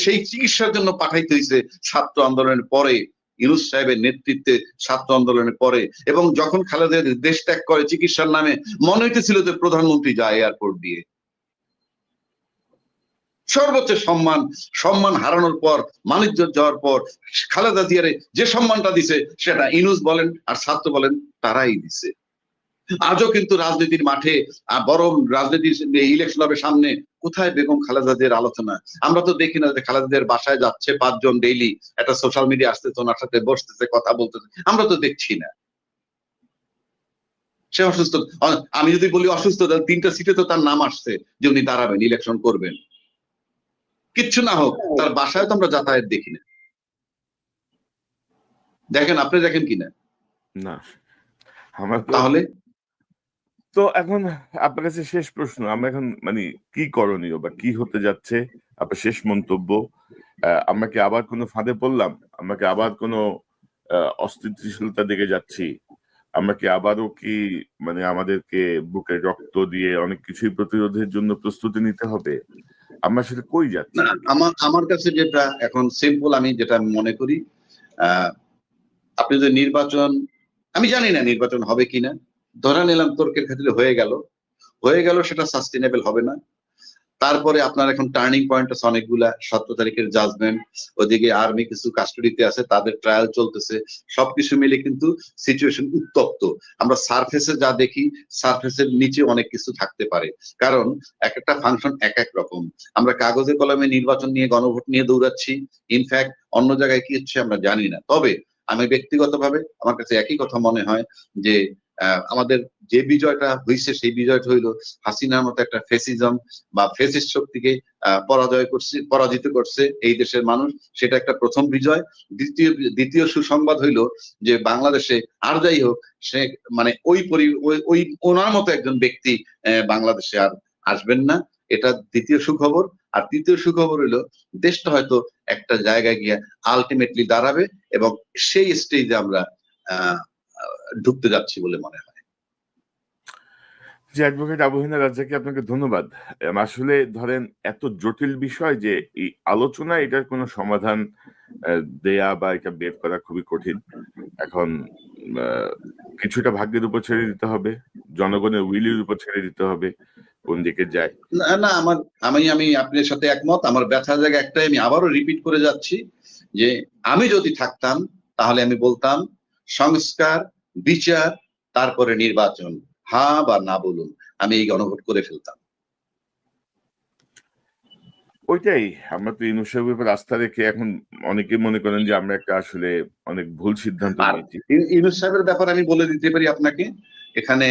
সেই চিকিৎসার জন্য পাঠাইতে হয়েছে ছাত্র আন্দোলনের পরে, ইউনূস সাহেবের নেতৃত্বে ছাত্র আন্দোলনের পরে। এবং যখন খালেদা দেশ ত্যাগ করে চিকিৎসার নামে, মনে হইতেছিল যে প্রধানমন্ত্রী যায় এয়ারপোর্ট দিয়ে। সর্বোচ্চ সম্মান হারানোর পর, মানিজ্য যাওয়ার পর, খালেদা জিয়ারে যে সম্মানটা দিছে সেটা ইউনূস বলেন আর ছাত্র বলেন তারাই দিছে। আজও কিন্তু রাজনীতির মাঠে, বরং রাজনীতির ইলেকশন হবে সামনে, কোথায় বেগম খালেদা জিয়ার আলোচনা? আমরা তো দেখি না যে খালেদা জিয়ার বাসায় যাচ্ছে 5 জন ডেইলি, একটা সোশ্যাল মিডিয়া আসতেছে, ওনার সাথে বসতেছে, কথা বলতেছে, আমরা তো দেখছি না। সে অসুস্থ, আমি যদি বলি অসুস্থ, 3টা সিটে তো তার নাম আসছে যে উনি দাঁড়াবেন, ইলেকশন করবেন। কিচ্ছু না হোক, তার বাসায় তো আমরা যাতায়াত দেখি না। দেখেন, আপনি দেখেন কিনা? না, আমার তো তাহলে তো এখন আপনার কাছে শেষ প্রশ্ন, আমরা এখন মানে কি করণীয় বা কি হতে যাচ্ছে, আপনার শেষ মন্তব্য। আমরা কি আবার কোনো ফাঁদে পড়লাম? আমরা কি আবার কোনো অস্থিতিশীলতার দিকে যাচ্ছি? আমরা কি আবারও কি মানে আমাদেরকে বুকে রক্ত দিয়ে অনেক কিছুই প্রতিরোধের জন্য প্রস্তুতি নিতে হবে? আমরা সেটা কই না, যাচ্ছি? আমার কাছে যেটা এখন সিম্পল, আমি যেটা মনে করি, আপনি যদি নির্বাচন, আমি জানি না নির্বাচন হবে কিনা, ধরে নিলাম তর্কের খাতিরে হয়ে গেল, সেটা সাস্টেনেবল হবে না। তারপরে আপনার এখন টার্নিং পয়েন্ট আছে অনেকগুলা, 17 তারিখের জাজমেন্ট, ওদিকে আর্মি কিছু কাস্টডিতে আছে, তাদের ট্রায়াল চলতেছে, সবকিছু মিলে কিন্তু সিচুয়েশন উত্তপ্ত। আমরা সারফেসে যা দেখি, সারফেসের নিচে অনেক কিছু থাকতে পারে, কারণ এক একটা ফাংশন এক এক রকম। আমরা কাগজে কলমে নির্বাচন নিয়ে, গণভোট নিয়ে দৌড়াচ্ছি, ইনফ্যাক্ট অন্য জায়গায় কি হচ্ছে আমরা জানি না। তবে আমি ব্যক্তিগতভাবে আমার কাছে একই কথা মনে হয় যে আমাদের যে বিজয়টা হয়েছে, সেই বিজয়টা হইল হাসিনার মতো একটা ফেসিজম বা ফেসিস্ট শক্তিকে পরাজিত করছে এই দেশের মানুষ, সেটা একটা প্রথম বিজয়। দ্বিতীয় সুসংবাদ হইল যে বাংলাদেশে আর যাই হোক, সে মানে ওই ওনার মতো একজন ব্যক্তি বাংলাদেশে আর আসবেন না, এটা দ্বিতীয় সুখবর। আর তৃতীয় সুখবর হইলো দেশটা হয়তো একটা জায়গায় গিয়ে আলটিমেটলি দাঁড়াবে, এবং সেই স্টেজে আমরা ঢুকতে যাচ্ছি বলে মনে হয়। যে অ্যাডভোকেট আবুহিনা রাজ্জাককে আপনাকে ধন্যবাদ। আসলে ধরেন এত জটিল বিষয় যে এই আলোচনা এটার কোনো সমাধান দেয়া বা এটা বের করা খুবই কঠিন। এখন কিছুটা ভাগ্যের উপর ছেড়ে দিতে হবে, জনগণের উইলের উপর ছেড়ে দিতে হবে কোন দিকে যায়। না, আমি আপনার সাথে একমত। আমার ব্যথার জায়গা একটাই, আমি আবারও রিপিট করে যাচ্ছি যে আমি যদি থাকতাম তাহলে আমি বলতাম সংস্কার, বিচার, তারপরে নির্বাচন, হ্যাঁ বা না বলুন, আমি এই গণভোট করে ফেলতাম। ওইটাই, আমরা তো ইউনূস সাহেবের উপর আস্থা রেখে এখন অনেকে মনে করেন যে আমরা একটা আসলে অনেক ভুল সিদ্ধান্ত আর নিয়েছি। ইউনূস সাহেবের ব্যাপারে আমি বলে দিতে পারি আপনাকে, এখানে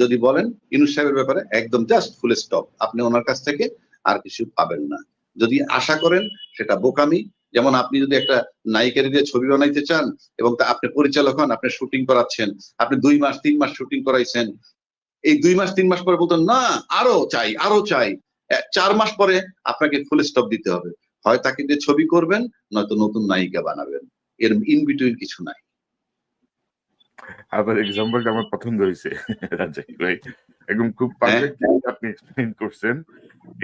যদি বলেন ইউনূস সাহেবের ব্যাপারে একদম জাস্ট ফুল স্টপ, আপনি ওনার কাছ থেকে আর কিছু পাবেন না। যদি আশা করেন সেটা বোকামি। যেমন আপনি যদি একটা নায়িকার দিয়ে ছবি বানাইতে চান এবং আপনি পরিচালক হন, আপনি শুটিং করাচ্ছেন, আপনি 2 মাস 3 মাস শুটিং করাইছেন, এই 2 মাস 3 মাস পরে বলতেন না আরো চাই, 4 মাস পরে আপনাকে ফুল স্টপ দিতে হবে। হয় তাকে দিয়ে ছবি করবেন, নয়তো নতুন নায়িকা বানাবেন, এর ইন বিটুইন কিছু নাই। আবার এক্সাম্পলটা আমার পছন্দ হয়েছে রাজ্জাক ভাই, একদম খুব হ্যাঁ, পারফেক্ট আপনি এক্সপ্লেইন করছেন,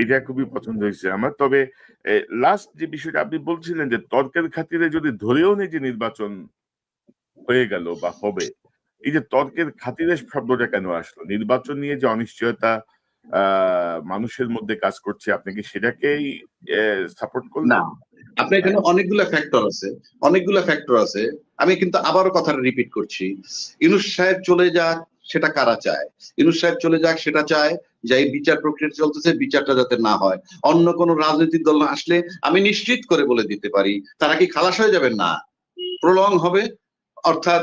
এটা খুবই পছন্দ হয়েছে আমার। তবে লাস্ট যে বিষয়টা আপনি বলছিলেন যে তর্কের খাতিরে যদি ধরেও নেই যে নির্বাচন হয়ে গেল বা হবে, এই যে তর্কের খাতিরে শব্দটা কেন আসলো? নির্বাচন নিয়ে যে অনিশ্চয়তা মানুষের মধ্যে কাজ করছে, আপনি কি সেটাকেই সাপোর্ট না, করলেন? আপনার এখানে অনেকগুলা ফ্যাক্টর আছে। আমি কিন্তু আবারও কথাটা রিপিট করছি, ইউনূস সাহেব চলে যাক সেটা কারা চায়? ইউনূস সাহেব চলে যাক সেটা চায় যে এই বিচার প্রক্রিয়া চলতেছে, বিচারটা যাতে না হয়। অন্য কোন রাজনৈতিক দল আসলে আমি নিশ্চিত করে বলে দিতে পারি তারা কি খালাস হয়ে যাবেন না, প্রলং হবে, অর্থাৎ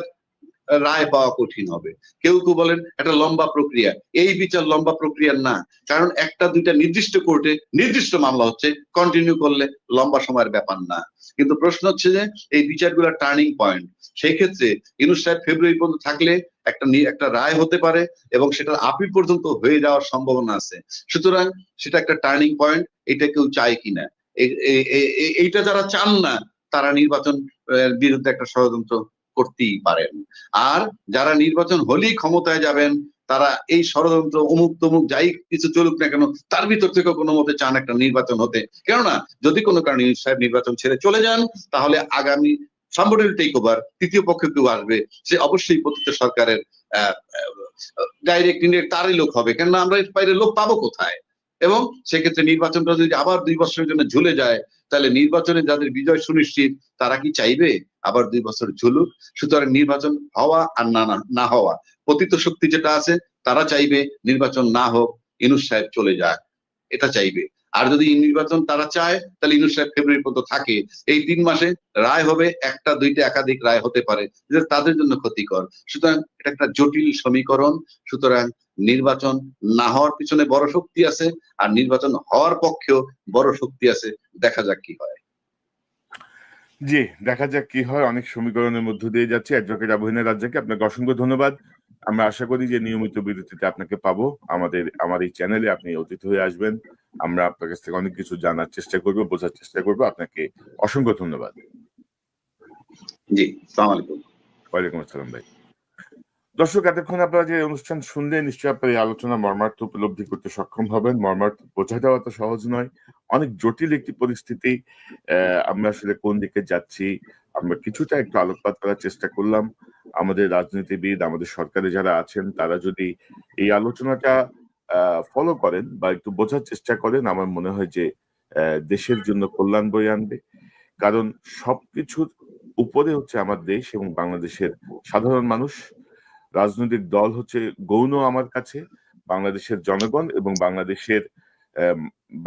রায় পাওয়া কঠিন হবে। কেউ বলেন একটা লম্বা প্রক্রিয়া, এই বিচার লম্বা প্রক্রিয়ার না, কারণ একটা দুইটা নির্দিষ্ট কোর্টে নির্দিষ্ট মামলা হচ্ছে, কন্টিনিউ করলে লম্বা সময়ের ব্যাপার না। কিন্তু প্রশ্ন হচ্ছে যে এই বিচারগুলো টার্নিং পয়েন্ট, সেই ক্ষেত্রে ইউনূস সাহেব ফেব্রুয়ারি পর্যন্ত থাকলে একটা রায় হতে পারে এবং সেটা আপিল পর্যন্ত হয়ে যাওয়ার সম্ভাবনা আছে। সুতরাং সেটা একটা টার্নিং পয়েন্ট, এটা কেউ চায় কিনা, এইটা যারা চান না তারা নির্বাচন বিরুদ্ধে একটা ষড়যন্ত্র করতেই পারেন। আর যারা নির্বাচন হলেই ক্ষমতায় যাবেন, তারা এই ষড়যন্ত্র অমুক তমুক যাই কিছু চলুক না কেন, তার ভিতর থেকে কোনো মতে চান একটা নির্বাচন হতে। কেননা যদি কোনো কারণে ইউনূস সাহেব নির্বাচন ছেড়ে চলে যান, তাহলে আগামী somebody will take over, তৃতীয় পক্ষ কেউ আসবে, সে অবশ্যই পতিত সরকারের ডাইরেক্ট ইনডাইরেক্ট তারই লোক হবে, কেননা আমরা এর বাইরে লোক পাবো কোথায়? এবং সেক্ষেত্রে নির্বাচনটা যদি আবার 2 বছরের জন্য ঝুলে যায়, তাহলে নির্বাচনে যাদের বিজয় সুনিশ্চিত তারা কি চাইবে আবার 2 বছর ঝুলুক? সুতরাং নির্বাচন হওয়া আর না হওয়া, পতিত শক্তি যেটা আছে তারা চাইবে নির্বাচন না হোক, ইউনূস সাহেব চলে যাক, এটা চাইবে। আর যদি নির্বাচন তারা চায়, তাহলে ইউনূস সাহেব ফেব্রুয়ারি পর্যন্ত থাকে, এই 3 মাসে রায় হবে, একটা দুইটা একাধিক রায় হতে পারে, যেটা তাদের জন্য ক্ষতিকর। সুতরাং এটা একটা জটিল সমীকরণ। সুতরাং নির্বাচন না হওয়ার পিছনে বড় শক্তি আছে, আর নির্বাচন হওয়ার পক্ষেও বড় শক্তি আছে। দেখা যাক কি হয়। জি, দেখা যাক কি হয়। অনেক সমীকরণের মধ্য দিয়ে যাচ্ছে। অ্যাডভোকেট আবু হেনা রাজ্জাককে আপনাকে অসংখ্য ধন্যবাদ। আমরা আশা করি যে নিয়মিত বিরতিতে আপনাকে পাবো। আমার এই চ্যানেলে আপনি অতিথি হয়ে আসবেন। আমরা আপনার কাছ থেকে অনেক কিছু জানার চেষ্টা করব, বোঝার চেষ্টা করব। আপনাকে অসংখ্য ধন্যবাদ। জি, আসসালামু আলাইকুম। ওয়ালাইকুম আসসালাম ভাই। দর্শক, এতক্ষণ আপনারা যে অনুষ্ঠান শুনলেন, নিশ্চয়ই আপনারা এই আলোচনা মর্মার্থ উপলব্ধি করতে সক্ষম হবেন। মর্মার্থ বোঝা দেওয়া তো সহজ নয়, অনেক জটিল একটি পরিস্থিতি। আমরা আসলে কোন দিকে যাচ্ছি, আমরা কিছুটা একটু আলোকপাত করার চেষ্টা করলাম। আমাদের রাজনীতিবিদ, আমাদের সরকারে যারা আছেন, তারা যদি এই আলোচনাটা ফলো করেন বা একটু বোঝার চেষ্টা করেন, আমার মনে হয় যে দেশের জন্য কল্যাণ বয়ে আনবে। কারণ সবকিছুর উপরে হচ্ছে আমার দেশ এবং বাংলাদেশের সাধারণ মানুষ। রাজনৈতিক দল হচ্ছে গৌণ আমার কাছে। বাংলাদেশের জনগণ এবং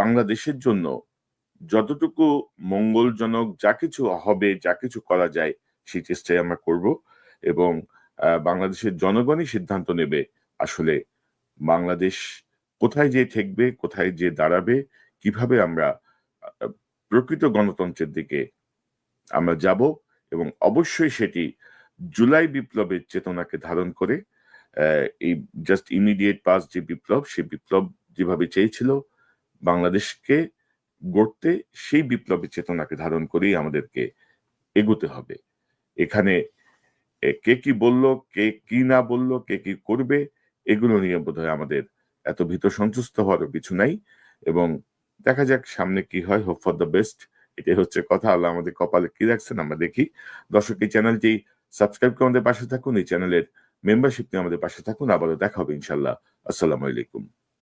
বাংলাদেশের জন্য যতটুকু মঙ্গলজনক যা কিছু হবে, যা কিছু করা যায়, সেই চেষ্টাই আমরা করব। এবং বাংলাদেশের জনগণই সিদ্ধান্ত নেবে আসলে বাংলাদেশ কোথায় যেয়ে ঠেকবে, কোথায় যেয়ে দাঁড়াবে, কিভাবে আমরা আহ, প্রকৃত গণতন্ত্রের দিকে আমরা যাব। এবং অবশ্যই সেটি জুলাই বিপ্লবের চেতনাকে ধারণ করে, এই জাস্ট ইমিডিয়েট পাস যে বিপ্লব, সেই বিপ্লব যেভাবে চেয়েছিল বাংলাদেশকে গড়তে, সেই বিপ্লবের চেতনাকে ধারণ করেই আমাদেরকে এগোতে হবে। এখানে কে কি বলল, কে কি না বলল, কে কি করবে, এগুলো নিয়ে বোধহয় আমাদের এত ভীত সন্ত্রস্ত হওয়ার কিছু নাই। এবং দেখা যাক সামনে কি হয়। হোপ ফর দ্য বেস্ট, এটাই হচ্ছে কথা। আল্লাহ আমাদের কপালে কি রাখছেন আমরা দেখি। দর্শক, এই চ্যানেলটি সাবস্ক্রাইব করে আমাদের পাশে থাকুন, এই চ্যানেলের মেম্বারশিপ নিয়ে আমাদের পাশে থাকুন। আবারও দেখা হবে ইনশাল্লাহ। আসসালামু আলাইকুম।